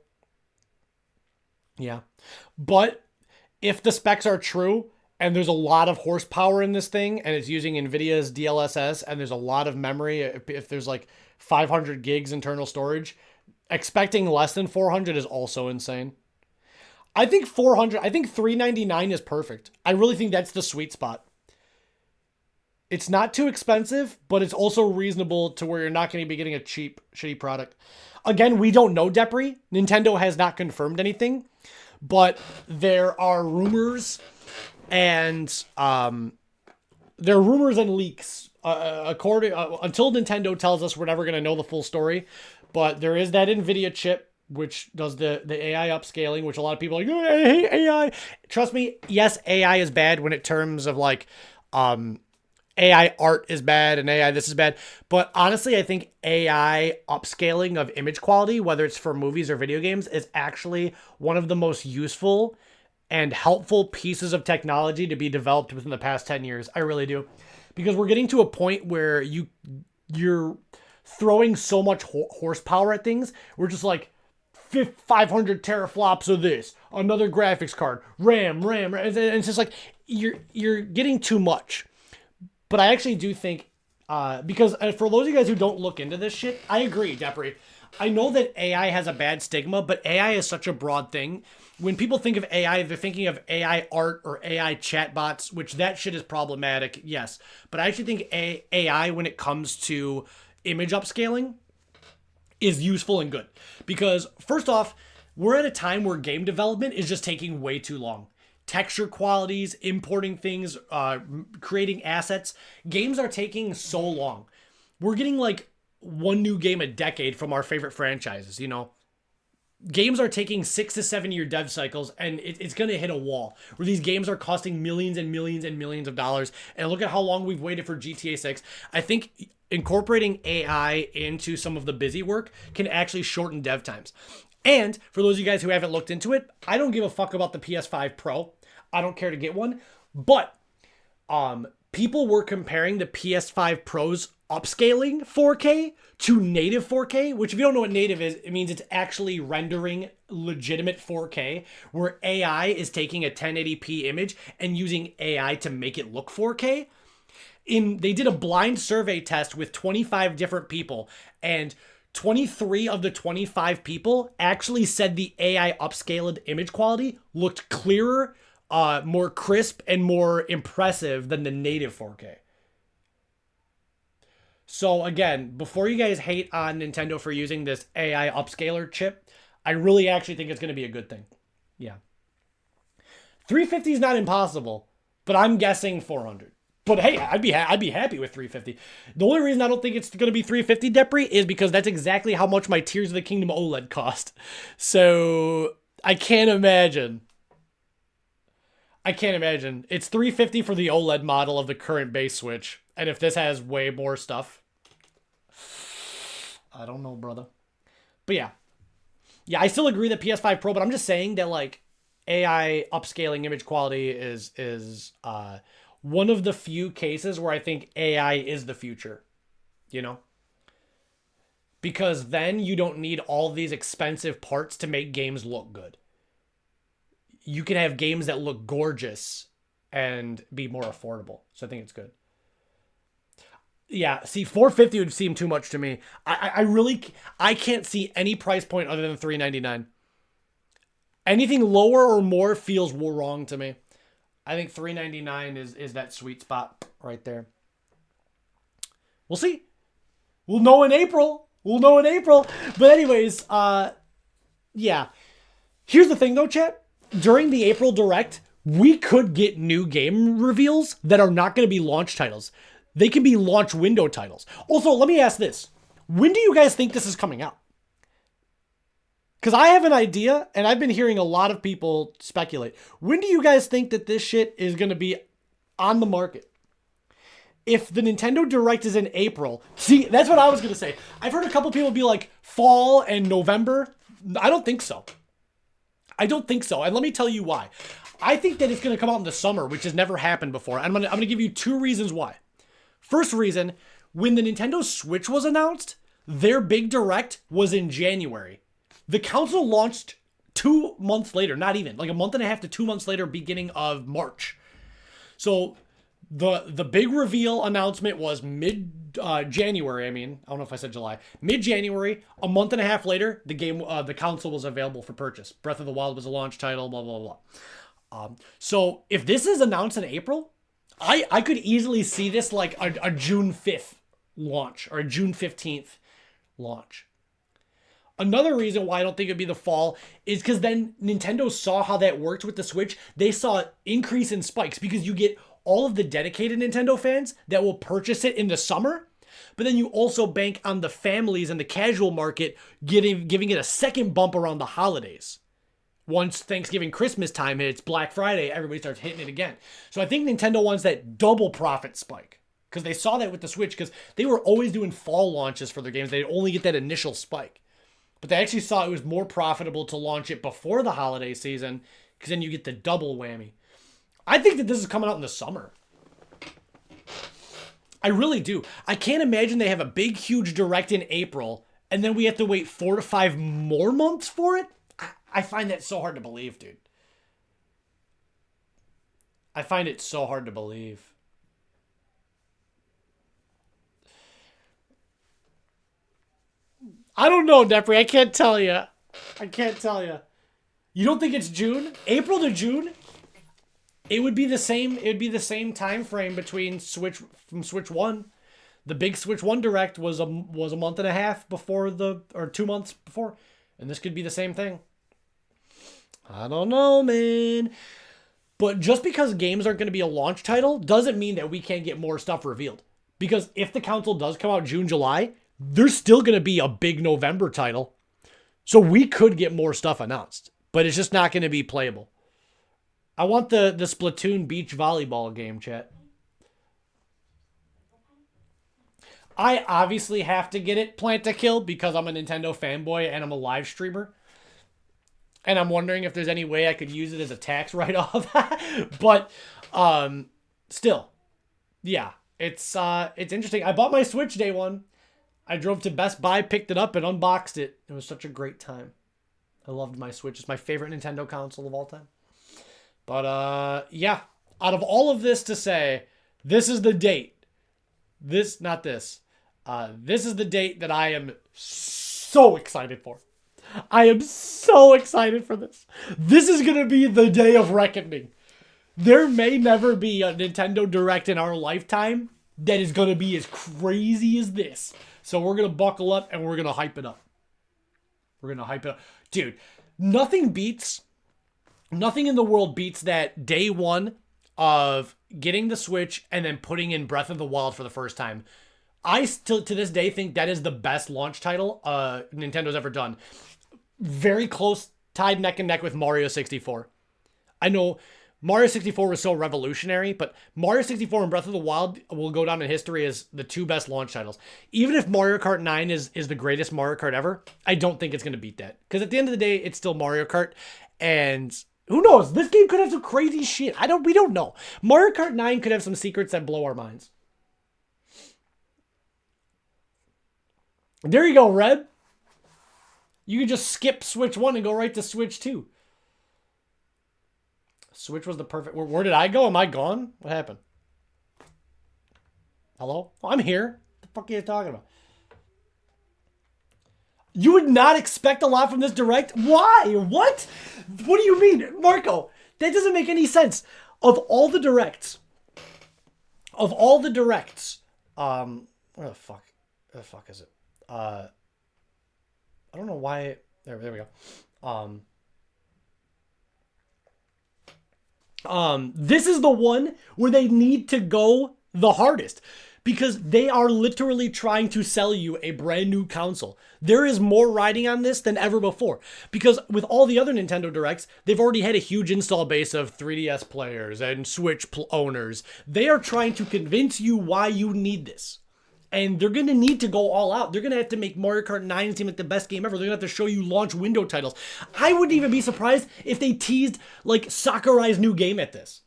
A: Yeah. But if the specs are true and there's a lot of horsepower in this thing and it's using NVIDIA's DLSS and there's a lot of memory, if there's like 500 gigs internal storage, expecting less than 400 is also insane. I think $399 is perfect. I really think that's the sweet spot. It's not too expensive, but it's also reasonable to where you're not going to be getting a cheap, shitty product. Again, we don't know, Depri. Nintendo has not confirmed anything, but there are rumors and leaks. Until Nintendo tells us, we're never going to know the full story. But there is that NVIDIA chip which does the AI upscaling, which a lot of people are like, oh, I hate AI. Trust me, yes, AI is bad when it terms of like AI art is bad and AI this is bad. But honestly, I think AI upscaling of image quality, whether it's for movies or video games, is actually one of the most useful and helpful pieces of technology to be developed within the past 10 years. I really do. Because we're getting to a point where you're throwing so much horsepower at things. We're just like 500 teraflops of this, another graphics card, RAM. And it's just like you're getting too much. But I actually do think, because for those of you guys who don't look into this shit, I agree, Depri. I know that AI has a bad stigma, but AI is such a broad thing. When people think of AI, they're thinking of AI art or AI chatbots, which that shit is problematic, yes. But I actually think AI, when it comes to image upscaling, is useful and good. Because, first off, we're at a time where game development is just taking way too long. Texture qualities, importing things, creating assets. Games are taking so long. We're getting like one new game a decade from our favorite franchises, you know? Games are taking 6 to 7 year dev cycles, and it's going to hit a wall where these games are costing millions and millions and millions of dollars. And look at how long we've waited for GTA 6. I think incorporating AI into some of the busy work can actually shorten dev times. And for those of you guys who haven't looked into it, I don't give a fuck about the PS5 Pro. I don't care to get one. But people were comparing the PS5 Pro's upscaling 4K to native 4K, which if you don't know what native is, it means it's actually rendering legitimate 4K, where AI is taking a 1080p image and using AI to make it look 4K. They did a blind survey test with 25 different people, and 23 of the 25 people actually said the AI upscaled image quality looked clearer, more crisp, and more impressive than the native 4K. So again, before you guys hate on Nintendo for using this AI upscaler chip, I really actually think it's going to be a good thing. Yeah. 350 is not impossible, but I'm guessing 400. But hey, I'd be happy with 350. The only reason I don't think it's going to be 350, Depri, is because that's exactly how much my Tears of the Kingdom OLED cost. So I can't imagine. It's 350 for the OLED model of the current base Switch. And if this has way more stuff, I don't know, brother. But yeah. Yeah, I still agree that PS5 Pro, but I'm just saying that like AI upscaling image quality is one of the few cases where I think AI is the future, you know? Because then you don't need all these expensive parts to make games look good. You can have games that look gorgeous and be more affordable. So I think it's good. Yeah, see, 450 would seem too much to me. I can't see any price point other than $399. Anything lower or more feels wrong to me. I think $399 is that sweet spot right there. We'll see. We'll know in April. But anyways, yeah. Here's the thing though, chat. During the April Direct, we could get new game reveals that are not going to be launch titles. They can be launch window titles. Also, let me ask this. When do you guys think this is coming out? Because I have an idea, and I've been hearing a lot of people speculate. When do you guys think that this shit is going to be on the market? If the Nintendo Direct is in April, see, that's what I was going to say. I've heard a couple people be like, fall and November. I don't think so. And let me tell you why. I think that it's going to come out in the summer, which has never happened before. I'm going to give you two reasons why. First reason, when the Nintendo Switch was announced, their big Direct was in January. The console launched 2 months later, not even, like a month and a half to 2 months later, beginning of March. So the big reveal announcement was mid-January. I don't know if I said July. Mid-January, a month and a half later, the console was available for purchase. Breath of the Wild was a launch title, blah, blah, blah. So if this is announced in April, I could easily see this like a June 5th launch or a June 15th launch. Another reason why I don't think it'd be the fall is because then Nintendo saw how that worked with the Switch. They saw an increase in spikes because you get all of the dedicated Nintendo fans that will purchase it in the summer. But then you also bank on the families and the casual market giving it a second bump around the holidays. Once Thanksgiving, Christmas time hits, Black Friday, everybody starts hitting it again. So I think Nintendo wants that double profit spike. Because they saw that with the Switch, because they were always doing fall launches for their games. They'd only get that initial spike. But they actually saw it was more profitable to launch it before the holiday season, because then you get the double whammy. I think that this is coming out in the summer. I really do. I can't imagine they have a big, huge direct in April, and then we have to wait 4 to 5 more months for it. I find that so hard to believe, dude. I find it so hard to believe. I don't know, Nepri. I can't tell you. I can't tell you. You don't think it's June? April to June? It would be the same. It would be the same time frame between Switch 1. The big Switch 1 Direct was a month and a half before or 2 months before, and this could be the same thing. I don't know, man. But just because games aren't going to be a launch title doesn't mean that we can't get more stuff revealed. Because if the console does come out June, July, there's still going to be a big November title. So we could get more stuff announced, but it's just not going to be playable. I want the Splatoon beach volleyball game, chat. I obviously have to get it Plant to Kill because I'm a Nintendo fanboy and I'm a live streamer. And I'm wondering if there's any way I could use it as a tax write-off. But still, yeah, it's interesting. I bought my Switch day one. I drove to Best Buy, picked it up, and unboxed it. It was such a great time. I loved my Switch. It's my favorite Nintendo console of all time. But yeah, out of all of this to say, this is the date. This is the date that I am so excited for. I am so excited for this. This is going to be the day of reckoning. There may never be a Nintendo Direct in our lifetime that is going to be as crazy as this. So we're going to buckle up and we're going to hype it up. Dude, nothing in the world beats that day one of getting the Switch and then putting in Breath of the Wild for the first time. I still, to this day, think that is the best launch title Nintendo's ever done. Very close, tied neck and neck with Mario 64. I know Mario 64 was so revolutionary, but Mario 64 and Breath of the Wild will go down in history as the two best launch titles. Even if Mario Kart 9 is the greatest Mario Kart ever, I don't think it's going to beat that. Because at the end of the day, it's still Mario Kart. And who knows? This game could have some crazy shit. We don't know. Mario Kart 9 could have some secrets that blow our minds. There you go, Red. You can just skip Switch 1 and go right to Switch 2. Switch was the perfect... Where did I go? Am I gone? What happened? Hello? Oh, I'm here. What the fuck are you talking about? You would not expect a lot from this Direct? Why? What? What do you mean? Marco, that doesn't make any sense. Of all the Directs... where the fuck is it? I don't know why. There we go. This is the one where they need to go the hardest because they are literally trying to sell you a brand new console. There is more riding on this than ever before because with all the other Nintendo Directs, they've already had a huge install base of 3DS players and Switch owners. They are trying to convince you why you need this. And they're going to need to go all out. They're going to have to make Mario Kart 9 seem like the best game ever. They're going to have to show you launch window titles. I wouldn't even be surprised if they teased, like, Sakurai's new game at this.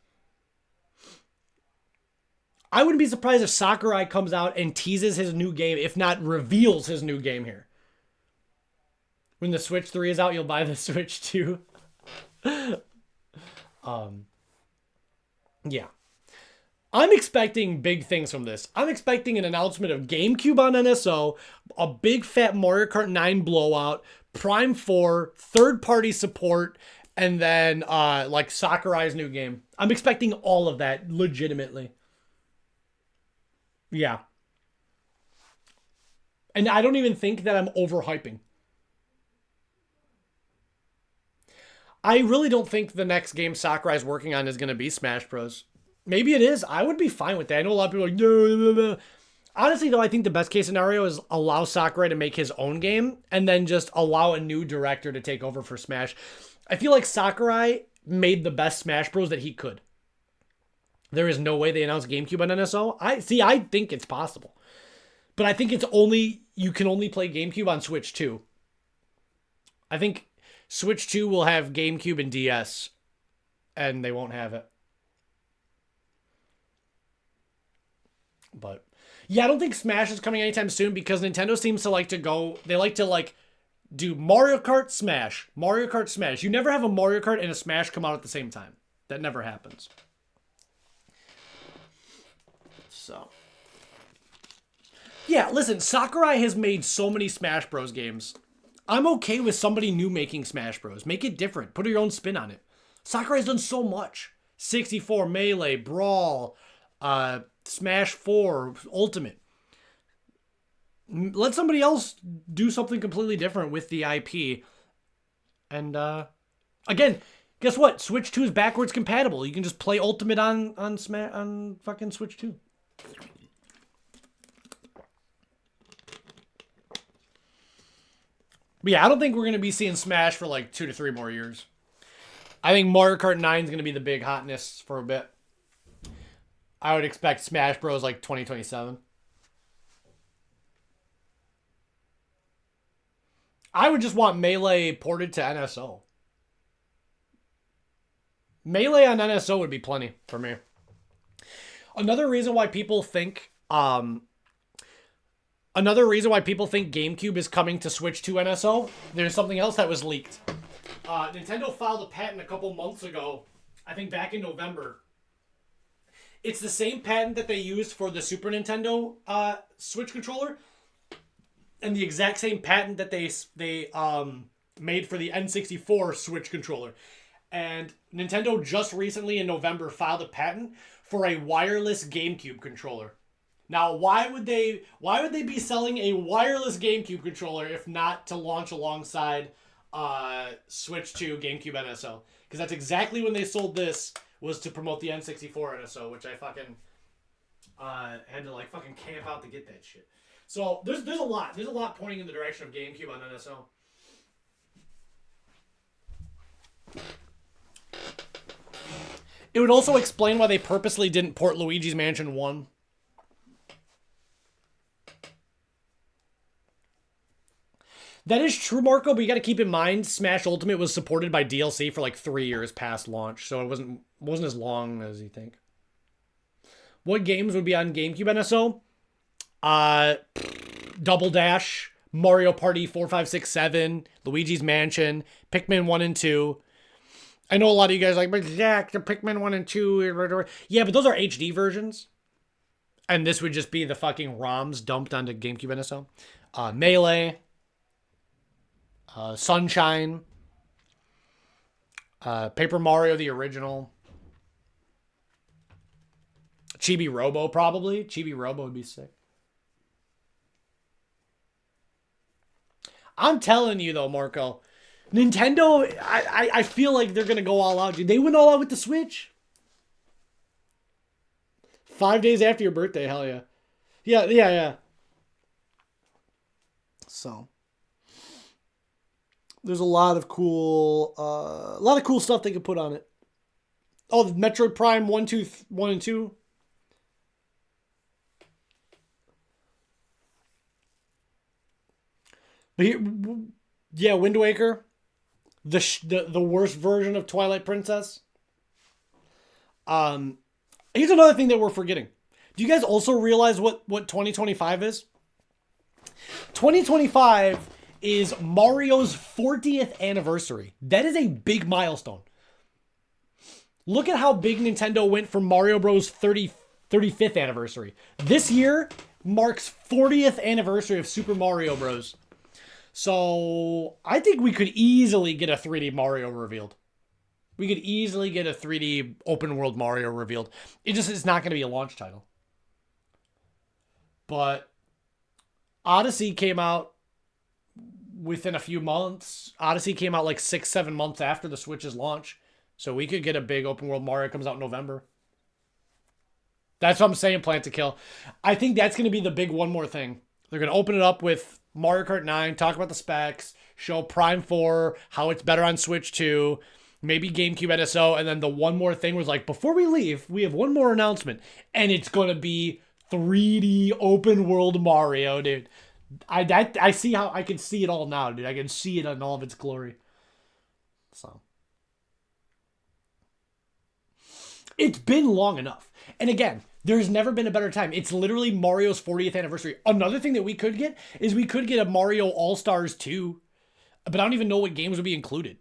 A: I wouldn't be surprised if Sakurai comes out and teases his new game, if not reveals his new game here. When the Switch 3 is out, you'll buy the Switch 2. Yeah. I'm expecting big things from this. I'm expecting an announcement of GameCube on NSO, a big fat Mario Kart 9 blowout, Prime 4, third-party support, and then like Sakurai's new game. I'm expecting all of that legitimately. Yeah. And I don't even think that I'm overhyping. I really don't think the next game Sakurai's working on is going to be Smash Bros. Maybe it is. I would be fine with that. I know a lot of people are like, no. Honestly, though, I think the best case scenario is allow Sakurai to make his own game and then just allow a new director to take over for Smash. I feel like Sakurai made the best Smash Bros. That he could. There is no way they announced GameCube on NSO. I think it's possible. But I think you can only play GameCube on Switch 2. I think Switch 2 will have GameCube and DS, and they won't have it. But yeah, I don't think Smash is coming anytime soon because Nintendo seems to like to go. They like to do Mario Kart Smash, Mario Kart Smash. You never have a Mario Kart and a Smash come out at the same time. That never happens. So yeah, listen, Sakurai has made so many Smash Bros. Games. I'm okay with somebody new making Smash Bros. Make it different. Put your own spin on it. Sakurai's done so much. 64, Melee, Brawl, Smash 4, Ultimate. Let somebody else do something completely different with the IP. And again, guess what? Switch 2 is backwards compatible. You can just play Ultimate on fucking Switch 2. But yeah, I don't think we're going to be seeing Smash for like 2 to 3 more years. I think Mario Kart 9 is going to be the big hotness for a bit. I would expect Smash Bros. Like 2027. I would just want Melee ported to NSO. Melee on NSO would be plenty for me. Another reason why people think GameCube is coming to Switch 2 NSO, there's something else that was leaked. Nintendo filed a patent a couple months ago, I think back in November. It's the same patent that they used for the Super Nintendo Switch controller, and the exact same patent that they made for the N64 Switch controller. And Nintendo just recently in November filed a patent for a wireless GameCube controller. Now, why would they be selling a wireless GameCube controller if not to launch alongside Switch 2 GameCube NSO? Because that's exactly when they sold this, was to promote the N64 NSO, which I fucking had to fucking camp out to get that shit. So there's a lot pointing in the direction of GameCube on NSO. It would also explain why they purposely didn't port Luigi's Mansion 1. That is true, Marco, but you got to keep in mind Smash Ultimate was supported by DLC for 3 years past launch, so it wasn't as long as you think. What games would be on GameCube NSO? Double Dash, Mario Party 4, 5, 6, 7, Luigi's Mansion, Pikmin 1 and 2. I know a lot of you guys are like, but Zach, the Pikmin 1 and 2. Yeah, but those are HD versions. And this would just be the fucking ROMs dumped onto GameCube NSO. Melee. Sunshine. Paper Mario, the original. Chibi Robo, probably. Chibi Robo would be sick. I'm telling you, though, Marco. Nintendo, I feel like they're going to go all out, dude. They went all out with the Switch. 5 days after your birthday, hell yeah. Yeah. So there's a lot of cool stuff they could put on it. Oh, the Metroid Prime 1 and 2. But here, yeah, Wind Waker, the worst version of Twilight Princess. Here's another thing that we're forgetting. Do you guys also realize what 2025 is? 2025 is Mario's 40th anniversary. That is a big milestone. Look at how big Nintendo went for Mario Bros. 35th anniversary. This year marks 40th anniversary of Super Mario Bros. So I think we could easily get a 3D Mario revealed. We could easily get a 3D open world Mario revealed. It just is not going to be a launch title. But Odyssey came out within a few months. Odyssey came out 6-7 months after the Switch's launch. So we could get a big open world Mario. Comes out in November. That's what I'm saying, Plant to Kill. I think that's going to be the big one more thing. They're going to open it up with Mario Kart 9, talk about the specs, show Prime 4, how it's better on Switch 2, maybe GameCube NSO, and then the one more thing was like, before we leave, we have one more announcement, and it's going to be 3D open world Mario, dude. I see how I can see it all now, dude. I can see it in all of its glory. So it's been long enough. And again, there's never been a better time. It's literally Mario's 40th anniversary. Another thing that we could get is we could get a Mario All-Stars 2, but I don't even know what games would be included.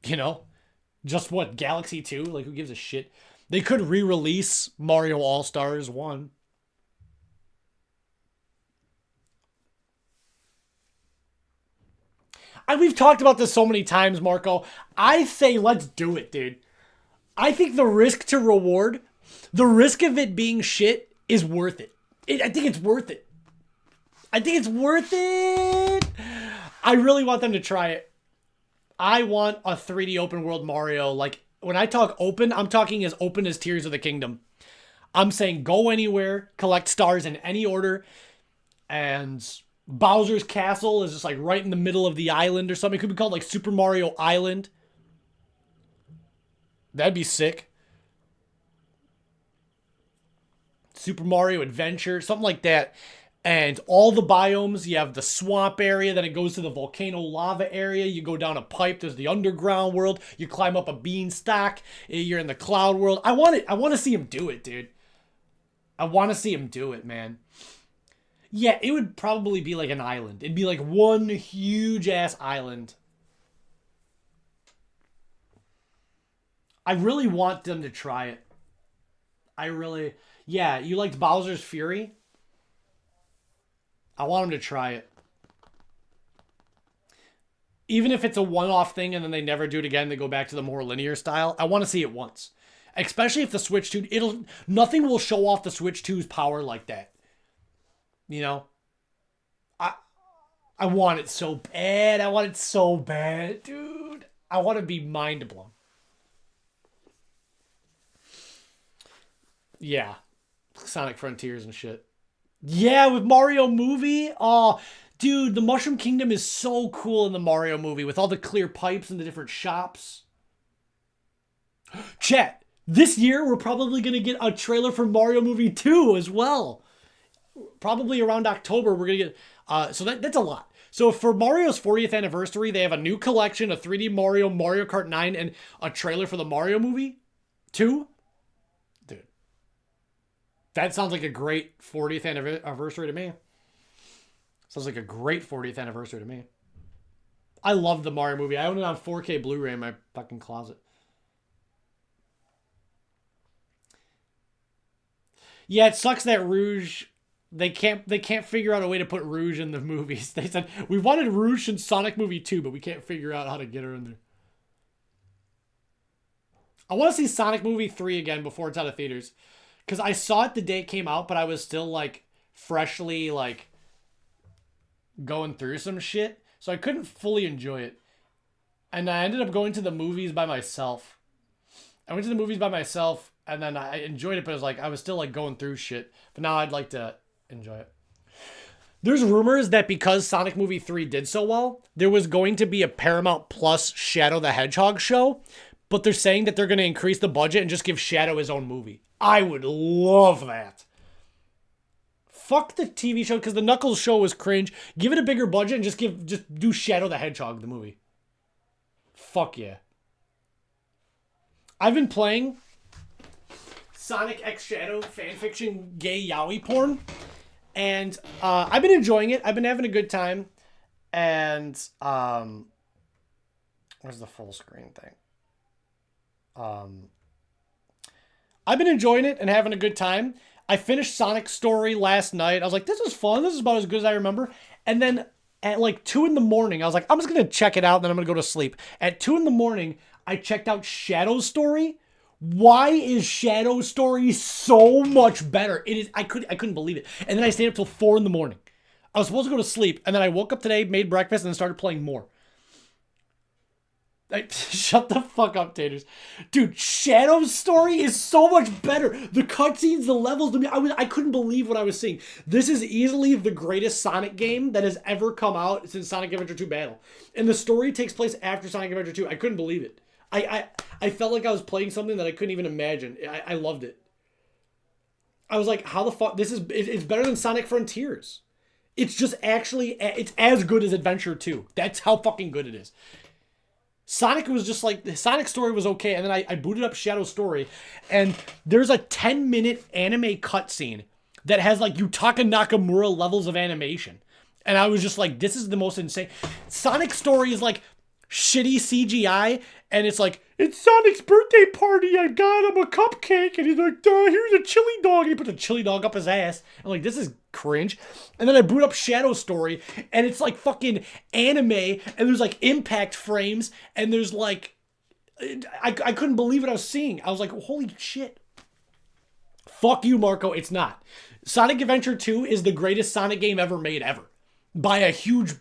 A: You know? Just what, Galaxy 2? Like, who gives a shit? They could re-release Mario All-Stars 1. We've talked about this so many times, Marco. I say let's do it, dude. I think the risk to reward, the risk of it being shit is worth it. I think it's worth it. I think it's worth it. I really want them to try it. I want a 3D open world Mario. Like, when I talk open, I'm talking as open as Tears of the Kingdom. I'm saying go anywhere, collect stars in any order, and Bowser's Castle is just like right in the middle of the island or something. It could be called like Super Mario Island. That'd be sick. Super Mario Adventure, something like that. And all the biomes, you have the swamp area, then it goes to the volcano lava area. You go down a pipe, there's the underground world. You climb up a beanstalk, you're in the cloud world. I want it. I want to see him do it, dude. I want to see him do it, man. Yeah, it would probably be like an island. It'd be like one huge ass island. I really want them to try it. Yeah, you liked Bowser's Fury? I want them to try it. Even if it's a one-off thing and then they never do it again, they go back to the more linear style. I want to see it once. Especially if the Switch 2, nothing will show off the Switch 2's power like that. You know? I want it so bad. I want it so bad, dude. I want to be mind blown. Yeah. Sonic Frontiers and shit. Yeah, with Mario movie. Oh, dude, the Mushroom Kingdom is so cool in the Mario movie with all the clear pipes and the different shops. Chat, this year we're probably going to get a trailer for Mario movie 2 as well. Probably around October we're going to get... so that's a lot. So for Mario's 40th anniversary, they have a new collection, a 3D Mario, Mario Kart 9, and a trailer for the Mario movie 2. That sounds like a great 40th anniversary to me. Sounds like a great 40th anniversary to me. I love the Mario movie. I own it on 4K Blu-ray in my fucking closet. Yeah, it sucks that Rouge... They can't figure out a way to put Rouge in the movies. They said, we wanted Rouge in Sonic Movie 2, but we can't figure out how to get her in there. I want to see Sonic Movie 3 again before it's out of theaters. Because I saw it the day it came out, but I was still, like, freshly, like, going through some shit. So I couldn't fully enjoy it. And I ended up going to the movies by myself. I went to the movies by myself, and then I enjoyed it, but it was like, I was still, like, going through shit. But now I'd like to enjoy it. There's rumors that because Sonic Movie 3 did so well, there was going to be a Paramount Plus Shadow the Hedgehog show. But they're saying that they're going to increase the budget and just give Shadow his own movie. I would love that. Fuck the TV show, because the Knuckles show was cringe. Give it a bigger budget and just do Shadow the Hedgehog, the movie. Fuck yeah. I've been playing Sonic X Shadow fanfiction gay yaoi porn. And I've been enjoying it. I've been having a good time. And where's the full screen thing? I've been enjoying it and having a good time. I finished Sonic Story last night. I was like, this is fun. This is about as good as I remember. And then at like 2 in the morning, I was like, I'm just going to check it out and then I'm going to go to sleep. At 2 in the morning, I checked out Shadow Story. Why is Shadow Story so much better? It is. I couldn't believe it. And then I stayed up till 4 in the morning. I was supposed to go to sleep. And then I woke up today, made breakfast, and then started playing more. Shut the fuck up, Taters. Dude, Shadow's story is so much better. The cutscenes, the levels, I couldn't believe what I was seeing. This is easily the greatest Sonic game that has ever come out since Sonic Adventure 2 Battle. And the story takes place after Sonic Adventure 2. I couldn't believe it. I felt like I was playing something that I couldn't even imagine. I loved it. I was like, how the fuck? It's better than Sonic Frontiers. It's just actually, it's as good as Adventure 2. That's how fucking good it is. Sonic was just like, the Sonic story was okay, and then I booted up Shadow's story, and there's a 10-minute anime cutscene that has like Yutaka Nakamura levels of animation. And I was just like, this is the most insane. Sonic's story is like shitty CGI, and it's like, it's Sonic's birthday party, I got him a cupcake, and he's like, here's a chili dog, and he puts a chili dog up his ass. I'm like, this is cringe. And then I boot up Shadow's story, and it's like fucking anime, and there's like impact frames, and there's like, I couldn't believe what I was seeing. I was like, holy shit. Fuck you, Marco, it's not. Sonic Adventure 2 is the greatest Sonic game ever made, ever. By a huge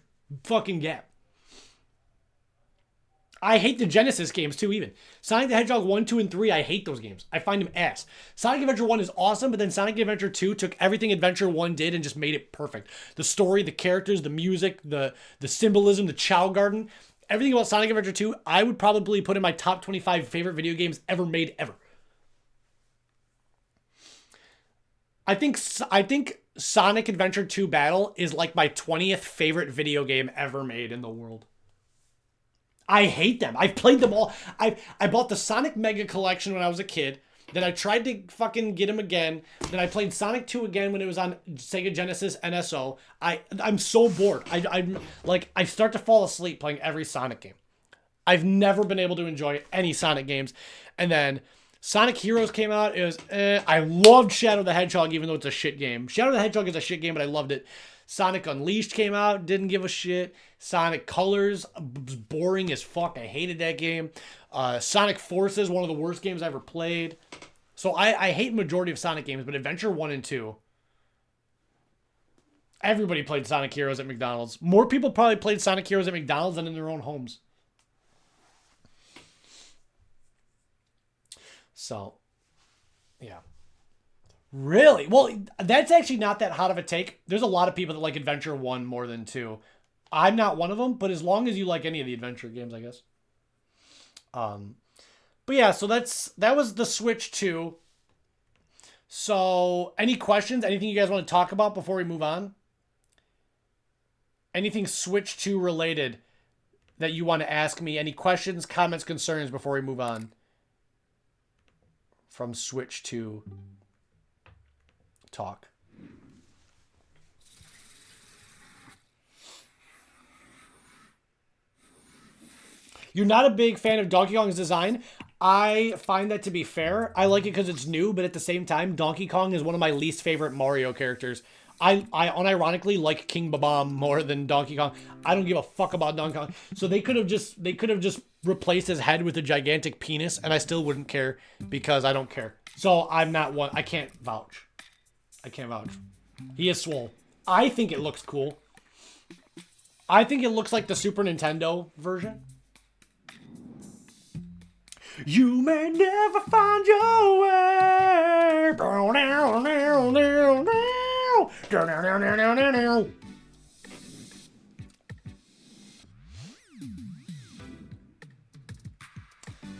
A: fucking gap. I hate the Genesis games too, even. Sonic the Hedgehog 1, 2, and 3, I hate those games. I find them ass. Sonic Adventure 1 is awesome, but then Sonic Adventure 2 took everything Adventure 1 did and just made it perfect. The story, the characters, the music, the symbolism, the Chow Garden, everything about Sonic Adventure 2, I would probably put in my top 25 favorite video games ever made, ever. I think Sonic Adventure 2 Battle is like my 20th favorite video game ever made in the world. I hate them. I've played them all. I bought the Sonic Mega Collection when I was a kid. Then I tried to fucking get them again. Then I played Sonic 2 again when it was on Sega Genesis NSO. I'm so bored. I'm like, I start to fall asleep playing every Sonic game. I've never been able to enjoy any Sonic games. And then Sonic Heroes came out. It was, I loved Shadow the Hedgehog, even though it's a shit game. Shadow the Hedgehog is a shit game, but I loved it. Sonic Unleashed came out, didn't give a shit. Sonic Colors was boring as fuck. I hated that game. Sonic Forces, one of the worst games I ever played. So I hate majority of Sonic games, but Adventure 1 and 2. Everybody played Sonic Heroes at McDonald's. More people probably played Sonic Heroes at McDonald's than in their own homes. So, yeah. Really? Well, that's actually not that hot of a take. There's a lot of people that like Adventure 1 more than 2. I'm not one of them, but as long as you like any of the adventure games, I guess. But yeah, so that was the Switch 2. So, any questions? Anything you guys want to talk about before we move on? Anything Switch 2 related that you want to ask me? Any questions, comments, concerns before we move on? From Switch 2 talk. You're not a big fan of Donkey Kong's design. I find that to be fair. I like it because it's new, but at the same time, Donkey Kong is one of my least favorite Mario characters. I unironically like King Babam more than Donkey Kong. I don't give a fuck about Donkey Kong. So they could have just replaced his head with a gigantic penis, and I still wouldn't care because I don't care. So I'm not one. I can't vouch. He is swole. I think it looks cool. I think it looks like the Super Nintendo version. You may never find your way.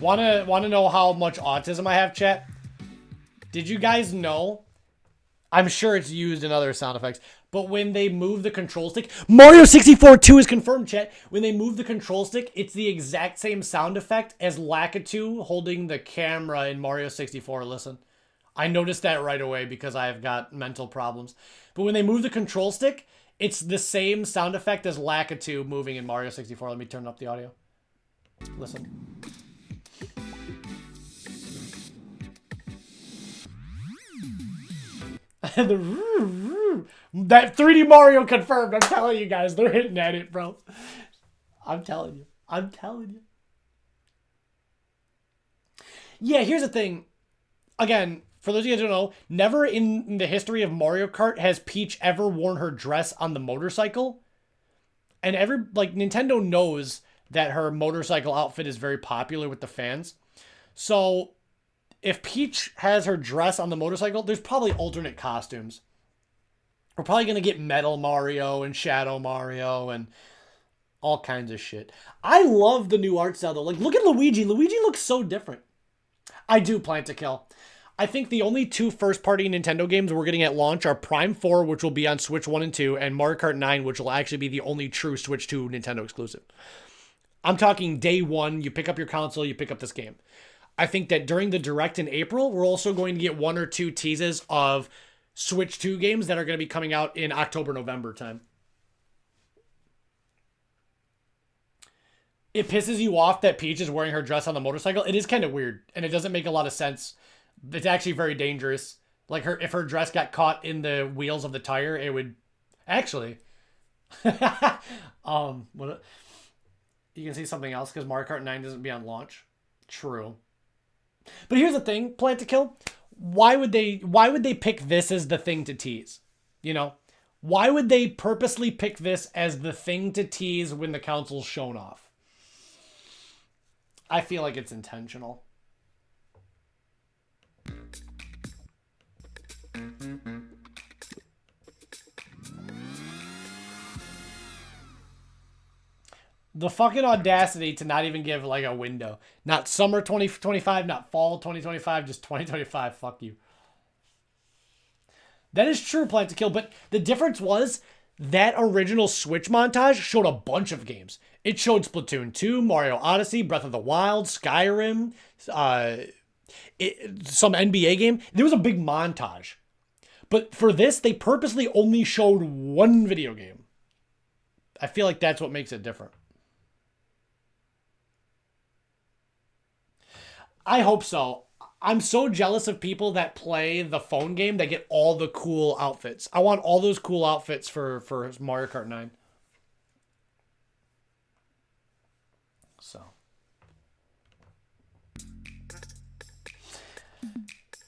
A: Wanna know how much autism I have, chat? Did you guys know? I'm sure it's used in other sound effects, but when they move the control stick, Mario 64 2 is confirmed, chat. When they move the control stick, it's the exact same sound effect as Lakitu holding the camera in Mario 64. Listen, I noticed that right away because I've got mental problems. But when they move the control stick, it's the same sound effect as Lakitu moving in Mario 64. Let me turn up the audio. Listen. That 3D Mario confirmed. I'm telling you guys, they're hitting at it, bro. I'm telling you. Yeah, here's the thing. Again, for those of you guys who don't know, never in the history of Mario Kart has Peach ever worn her dress on the motorcycle. And Nintendo knows that her motorcycle outfit is very popular with the fans. So if Peach has her dress on the motorcycle, there's probably alternate costumes. We're probably going to get Metal Mario and Shadow Mario and all kinds of shit. I love the new art style though. Like, look at Luigi. Luigi looks so different. I do plan to kill. I think the only two first-party Nintendo games we're getting at launch are Prime 4, which will be on Switch 1 and 2, and Mario Kart 9, which will actually be the only true Switch 2 Nintendo exclusive. I'm talking day one, you pick up your console, you pick up this game. I think that during the Direct in April, we're also going to get one or two teases of Switch 2 games that are going to be coming out in October, November time. It pisses you off that Peach is wearing her dress on the motorcycle. It is kind of weird, and it doesn't make a lot of sense. It's actually very dangerous. Like, if her dress got caught in the wheels of the tire, it would... Actually... what... You can see something else, because Mario Kart 9 doesn't be on launch. True. But here's the thing, Plant to Kill. Why would they pick this as the thing to tease? You know? Why would they purposely pick this as the thing to tease when the console's shown off? I feel like it's intentional. The fucking audacity to not even give like a window. Not summer 2025, not fall 2025, just 2025. Fuck you. That is true, Plant to Kill, but the difference was that original Switch montage showed a bunch of games. It showed Splatoon 2, Mario Odyssey, Breath of the Wild, Skyrim, some NBA game. There was a big montage. But for this, they purposely only showed one video game. I feel like that's what makes it different. I hope so. I'm so jealous of people that play the phone game that get all the cool outfits. I want all those cool outfits for Mario Kart 9. So.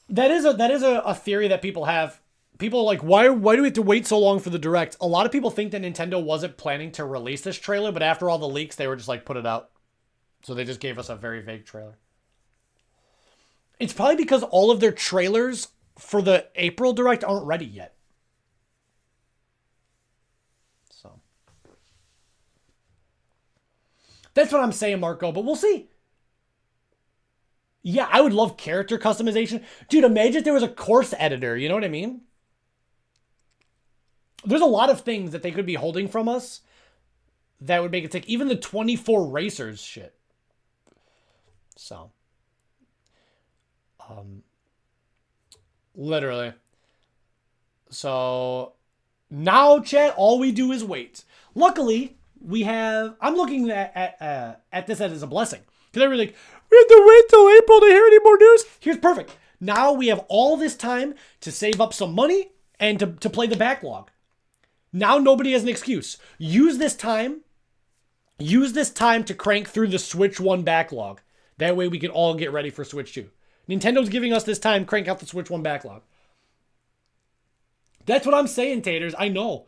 A: That is a theory that people have. People are like, why do we have to wait so long for the Direct? A lot of people think that Nintendo wasn't planning to release this trailer, but after all the leaks, they were just like, put it out. So they just gave us a very vague trailer. It's probably because all of their trailers for the April Direct aren't ready yet. So. That's what I'm saying, Marco, but we'll see. Yeah, I would love character customization. Dude, imagine if there was a course editor, you know what I mean? There's a lot of things that they could be holding from us that would make it take even the 24 racers shit. So. Literally. So now, chat, all we do is wait. Luckily, we have... I'm looking at this as a blessing. Because everyone's like, we have to wait till April to hear any more news. Here's perfect. Now we have all this time to save up some money and to play the backlog. Now nobody has an excuse. Use this time to crank through the Switch 1 backlog. That way we can all get ready for Switch 2. Nintendo's giving us this time, crank out the Switch 1 backlog. That's what I'm saying, taters. I know.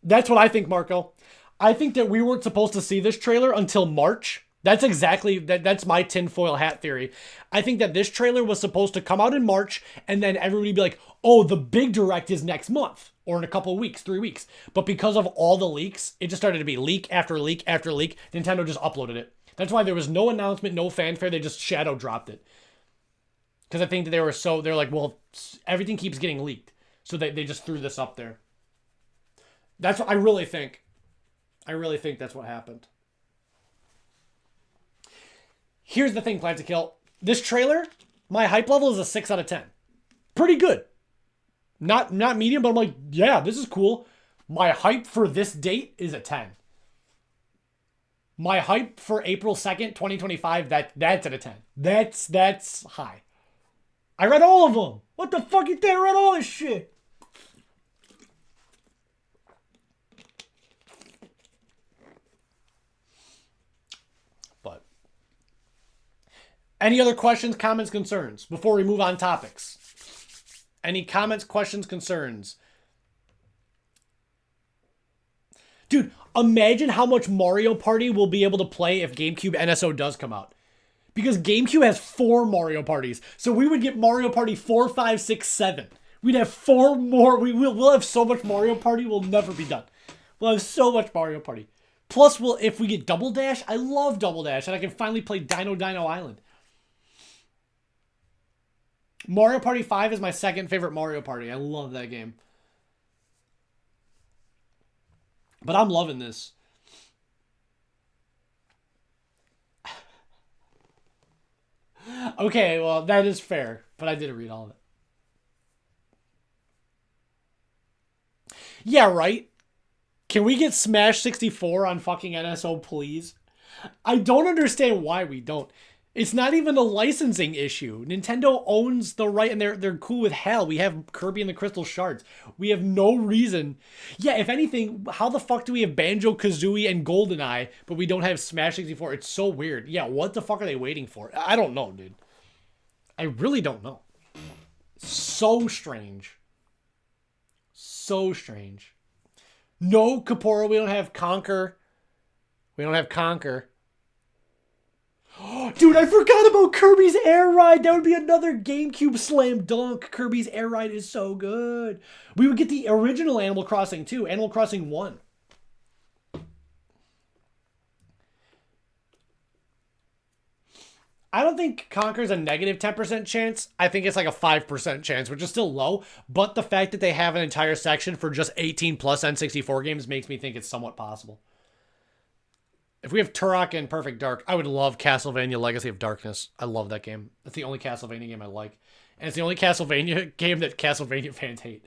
A: That's what I think, Marco. I think that we weren't supposed to see this trailer until March. That's exactly, that's my tinfoil hat theory. I think that this trailer was supposed to come out in March, and then everybody would be like, oh, the big Direct is next month, or in a couple of weeks, 3 weeks. But because of all the leaks, it just started to be leak after leak after leak. Nintendo just uploaded it. That's why there was no announcement, no fanfare. They just shadow dropped it. Because I think that they're like, well, everything keeps getting leaked. So they just threw this up there. That's what I really think. I really think that's what happened. Here's the thing, Plant to Kill. This trailer, my hype level is a 6 out of 10. Pretty good. Not medium, but I'm like, yeah, this is cool. My hype for this date is a 10. My hype for April 2nd, 2025, that's at a 10. That's high. I read all of them. What the fuck you think? I read all this shit. But any other questions, comments, concerns before we move on topics? Any comments, questions, concerns? Dude, imagine how much Mario Party we'll be able to play if GameCube NSO does come out. Because GameCube has 4 Mario Parties. So we would get Mario Party 4, 5, 6, 7. We'd have 4 more. We'll have so much Mario Party, we'll never be done. We'll have so much Mario Party. Plus, if we get Double Dash, I love Double Dash, and I can finally play Dino Island. Mario Party 5 is my second favorite Mario Party. I love that game. But I'm loving this. Okay, well, that is fair, but I didn't read all of it. Yeah, right? Can we get Smash 64 on fucking NSO, please? I don't understand why we don't. It's not even a licensing issue. Nintendo owns the right, and they're cool with hell. We have Kirby and the Crystal Shards. We have no reason. Yeah, if anything, how the fuck do we have Banjo-Kazooie and GoldenEye, but we don't have Smash 64? It's so weird. Yeah, what the fuck are they waiting for? I don't know, dude. I really don't know. So strange. So strange. No, Kaepora, we don't have Conquer. We don't have Conquer. Dude, I forgot about Kirby's Air Ride. That would be another GameCube slam dunk. Kirby's Air Ride is so good. We would get the original Animal Crossing too. Animal Crossing 1. I don't think Conker's a negative 10% chance. I think it's like a 5% chance, which is still low. But the fact that they have an entire section for just 18 plus N64 games makes me think it's somewhat possible. If we have Turok and Perfect Dark, I would love Castlevania Legacy of Darkness. I love that game. That's the only Castlevania game I like. And it's the only Castlevania game that Castlevania fans hate.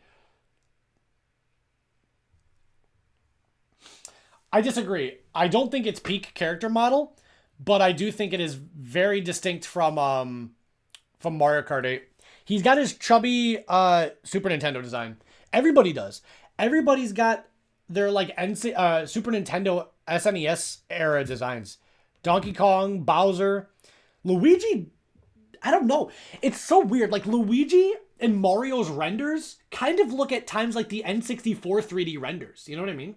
A: I disagree. I don't think it's peak character model, but I do think it is very distinct from Mario Kart 8. He's got his chubby Super Nintendo design. Everybody does. Everybody's got their like Super Nintendo SNES era designs. Donkey Kong, Bowser, Luigi. I don't know. It's so weird. Like Luigi and Mario's renders kind of look at times like the N64 3D renders. You know what I mean?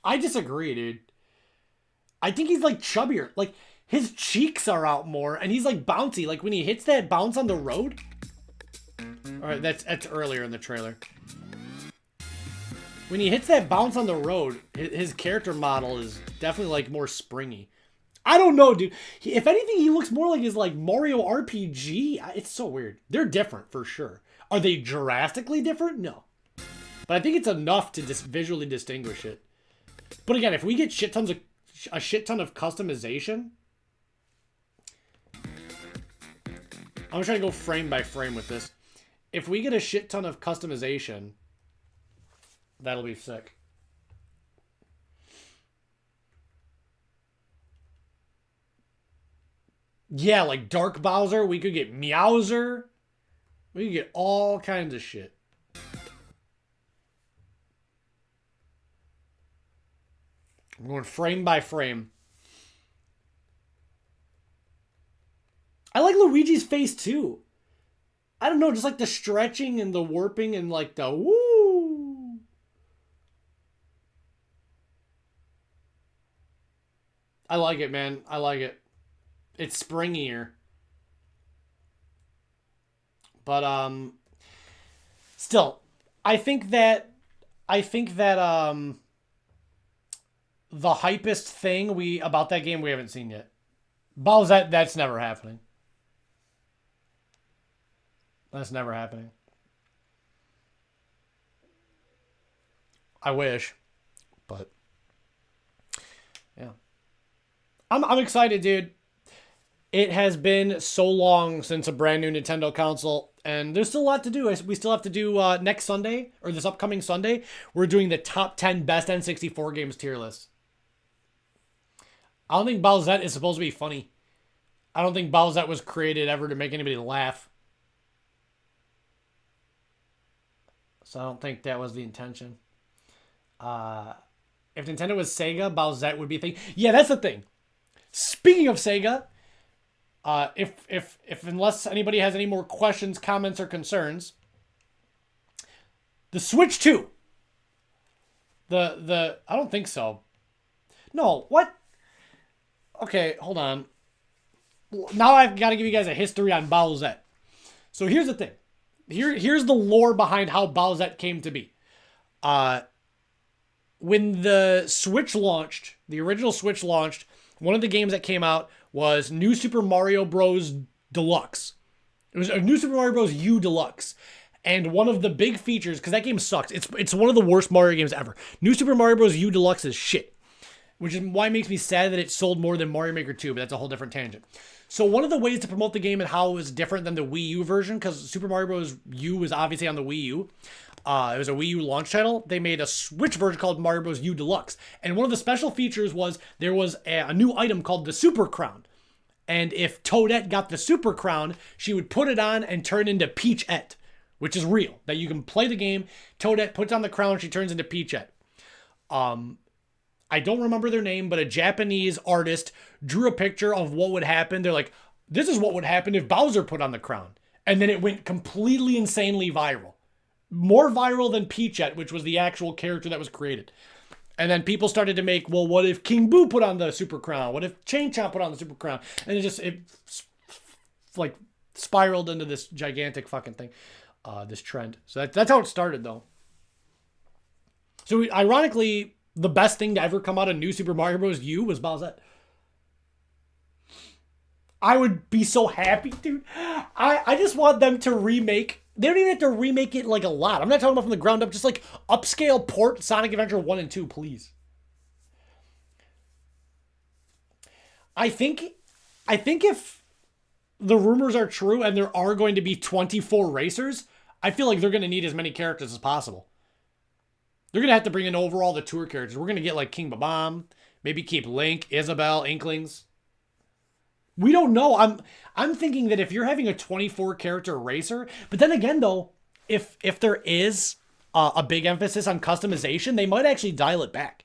A: I disagree, dude. I think he's like chubbier. Like his cheeks are out more and he's like bouncy. Like when he hits that bounce on the road. All right, that's earlier in the trailer. When he hits that bounce on the road, his character model is definitely like more springy. I don't know, dude. If anything, he looks more like his like Mario RPG. It's so weird. They're different for sure. Are they drastically different? No. But I think it's enough to just visually distinguish it. But again, if we get a shit ton of customization, I'm trying to go frame by frame with this. If we get a shit ton of customization, that'll be sick. Yeah, like Dark Bowser. We could get Meowser. We could get all kinds of shit. I'm going frame by frame. I like Luigi's face too. I don't know, just like the stretching and the warping and like the woo. I like it, man. I like it. It's springier. But still, I think that the hypest thing about that game we haven't seen yet. Bowsette, that's never happening. That's never happening. I wish, but yeah. I'm excited, dude. It has been so long since a brand new Nintendo console, and there's still a lot to do. We still have to do next Sunday, or this upcoming Sunday, we're doing the top 10 best N64 games tier list. I don't think Bowsette is supposed to be funny. I don't think Bowsette was created ever to make anybody laugh. So I don't think that was the intention. If Nintendo was Sega, Bowsette would be a thing. Yeah, that's the thing. Speaking of Sega, if unless anybody has any more questions, comments, or concerns, the Switch 2. I don't think so. No, what? Okay, hold on. Now I've got to give you guys a history on Bowsette. So here's the thing. Here's the lore behind how Bowsette came to be. When the Switch launched, the original Switch launched, one of the games that came out was New Super Mario Bros. Deluxe. It was a New Super Mario Bros. U Deluxe. And one of the big features, because that game sucks. It's one of the worst Mario games ever. New Super Mario Bros. U Deluxe is shit. Which is why it makes me sad that it sold more than Mario Maker 2, but that's a whole different tangent. So one of the ways to promote the game and how it was different than the Wii U version, because Super Mario Bros. U was obviously on the Wii U. It was a Wii U launch title. They made a Switch version called Mario Bros. U Deluxe. And one of the special features was there was a new item called the Super Crown. And if Toadette got the Super Crown, she would put it on and turn into Peachette, which is real. That you can play the game, Toadette puts on the crown, she turns into Peachette. I don't remember their name, but a Japanese artist drew a picture of what would happen. They're like, this is what would happen if Bowser put on the crown. And then it went completely insanely viral. More viral than Peachette, which was the actual character that was created. And then people started to make, well, what if King Boo put on the Super Crown? What if Chain Chomp put on the Super Crown? And it like spiraled into this gigantic fucking thing, this trend. So that's how it started, though. So ironically, the best thing to ever come out of New Super Mario Bros. U was Bowsette. I would be so happy, dude. I just want them to remake. They don't even have to remake it like a lot. I'm not talking about from the ground up. Just like upscale port Sonic Adventure 1 and 2, please. I think if the rumors are true and there are going to be 24 racers, I feel like they're going to need as many characters as possible. They're going to have to bring in overall the tour characters. We're going to get like King Babam, maybe keep Link, Isabelle, Inklings. We don't know. I'm thinking that if you're having a 24 character racer, but then again though, if there is a big emphasis on customization, they might actually dial it back.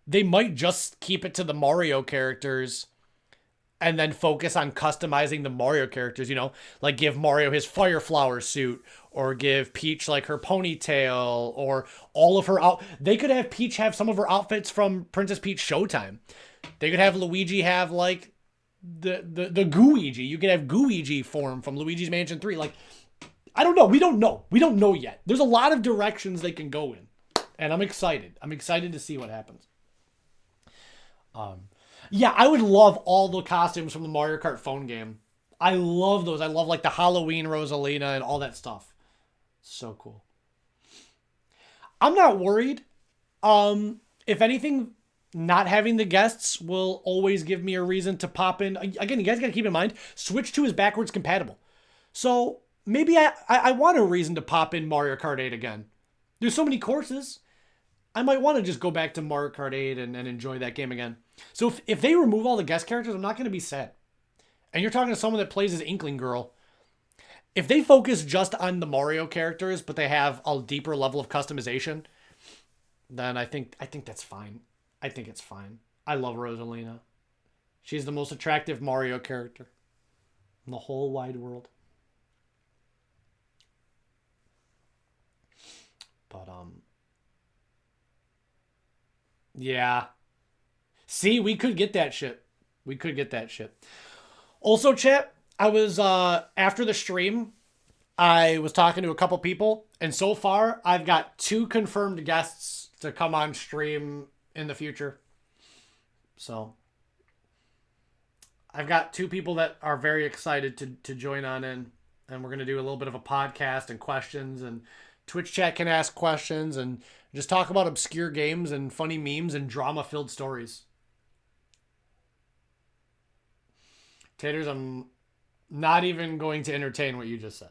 A: They might just keep it to the Mario characters and then focus on customizing the Mario characters, you know, like give Mario his Fire Flower suit or give Peach like her ponytail or all of her they could have Peach have some of her outfits from Princess Peach Showtime. They could have Luigi have like the Gooigi. You could have Gooigi form from Luigi's Mansion 3. Like, I don't know. We don't know. We don't know yet. There's a lot of directions they can go in. And I'm excited. I'm excited to see what happens. Yeah, I would love all the costumes from the Mario Kart phone game. I love those. I love like the Halloween Rosalina and all that stuff. So cool. I'm not worried. If anything, not having the guests will always give me a reason to pop in. Again, you guys got to keep in mind, Switch 2 is backwards compatible. So maybe I want a reason to pop in Mario Kart 8 again. There's so many courses. I might want to just go back to Mario Kart 8 and enjoy that game again. So if they remove all the guest characters, I'm not going to be sad. And you're talking to someone that plays as Inkling Girl. If they focus just on the Mario characters, but they have a deeper level of customization, then I think that's fine. I think it's fine. I love Rosalina. She's the most attractive Mario character in the whole wide world. But, yeah. See, we could get that shit. We could get that shit. Also, chat, I was, after the stream, I was talking to a couple people, and so far, I've got 2 confirmed guests to come on stream in the future. So I've got 2 people that are very excited to join on in, and we're going to do a little bit of a podcast and questions, and Twitch chat can ask questions and just talk about obscure games and funny memes and drama-filled stories. Taters, I'm not even going to entertain what you just said.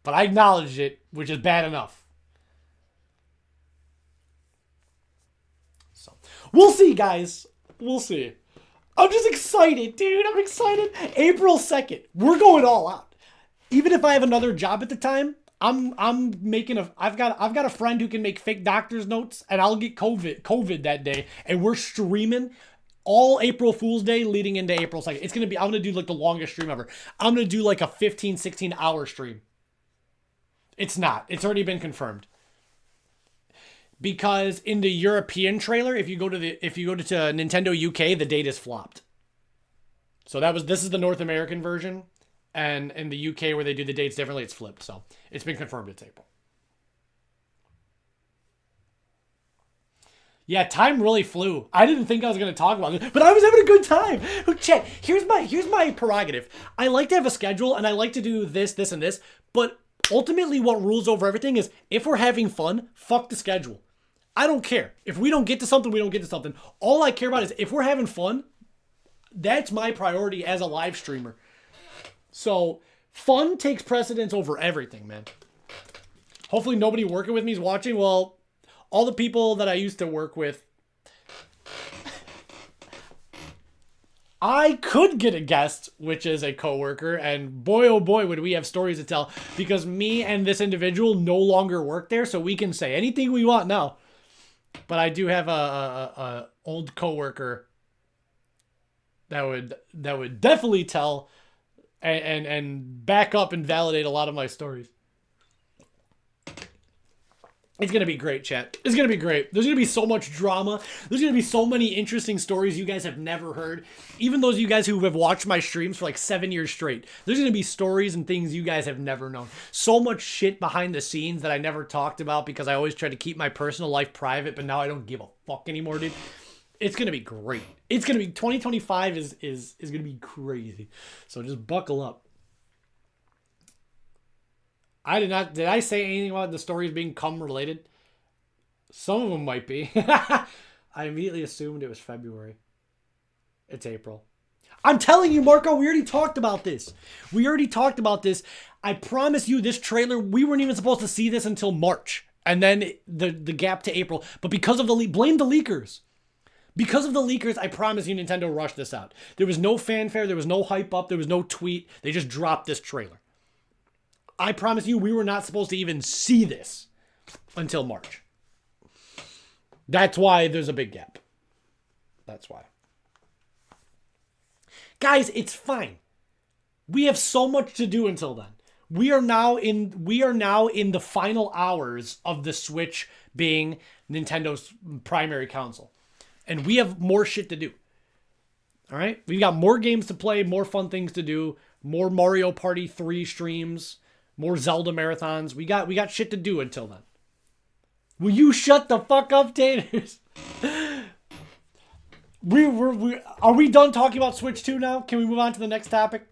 A: But I acknowledged it, which is bad enough. So, we'll see, guys. We'll see. I'm just excited, dude. I'm excited. April 2nd. We're going all out. Even if I have another job at the time, I'm making I've got a friend who can make fake doctor's notes, and I'll get COVID that day, and we're streaming all April Fool's Day leading into April 2nd. It's going to be, I'm going to do like the longest stream ever. I'm going to do like a 15, 16 hour stream. It's not. It's already been confirmed. because in the European trailer, if you go to Nintendo UK, the date is flopped. So this is the North American version, and in the UK where they do the dates differently, it's flipped. So it's been confirmed it's April. Yeah, time really flew. I didn't think I was going to talk about it, but I was having a good time. Chet, here's my prerogative. I like to have a schedule, and I like to do this, this, and this, but ultimately what rules over everything is if we're having fun, fuck the schedule. I don't care. If we don't get to something, we don't get to something. All I care about is if we're having fun, that's my priority as a live streamer. So fun takes precedence over everything, man. Hopefully nobody working with me is watching. Well, all the people that I used to work with, I could get a guest, which is a coworker, and boy, oh boy, would we have stories to tell, because me and this individual no longer work there, so we can say anything we want now. But I do have a old coworker that would definitely tell and back up and validate a lot of my stories. It's going to be great, chat. It's going to be great. There's going to be so much drama. There's going to be so many interesting stories you guys have never heard. Even those of you guys who have watched my streams for like 7 years straight. There's going to be stories and things you guys have never known. So much shit behind the scenes that I never talked about because I always try to keep my personal life private, but now I don't give a fuck anymore, dude. It's going to be great. It's going to be 2025 is going to be crazy. So just buckle up. Did I say anything about the stories being cum related? Some of them might be. I immediately assumed it was February. It's April. I'm telling you, Marco, we already talked about this. I promise you this trailer, we weren't even supposed to see this until March. And then the gap to April. But because of blame the leakers. Because of the leakers, I promise you Nintendo rushed this out. There was no fanfare. There was no hype up. There was no tweet. They just dropped this trailer. I promise you, we were not supposed to even see this until March. That's why there's a big gap. That's why. Guys, it's fine. We have so much to do until then. We are now in the final hours of the Switch being Nintendo's primary console. And we have more shit to do. All right? We've got more games to play, more fun things to do, more Mario Party 3 streams, more Zelda marathons. We got shit to do until then. Will you shut the fuck up, Taters? Are we done talking about Switch 2 now? Can we move on to the next topic?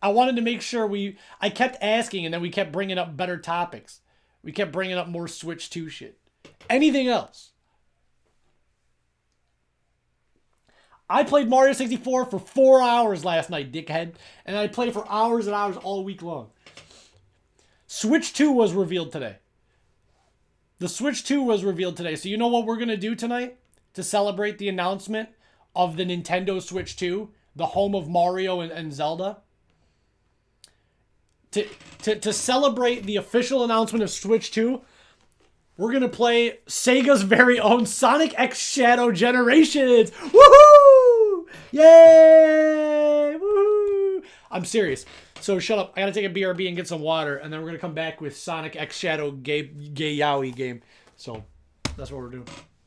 A: I wanted to make sure I kept asking and then we kept bringing up better topics. We kept bringing up more Switch 2 shit. Anything else? I played Mario 64 for 4 hours last night, dickhead. And I played for hours and hours all week long. Switch 2 was revealed today. The Switch 2 was revealed today. So you know what we're going to do tonight? To celebrate the announcement of the Nintendo Switch 2, the home of Mario and Zelda. To celebrate the official announcement of Switch 2, we're going to play Sega's very own Sonic X Shadow Generations. Woohoo! Yay! Woohoo! I'm serious. So shut up. I got to take a BRB and get some water, and then we're going to come back with Sonic X Shadow Gay Yowie game. So that's what we're doing.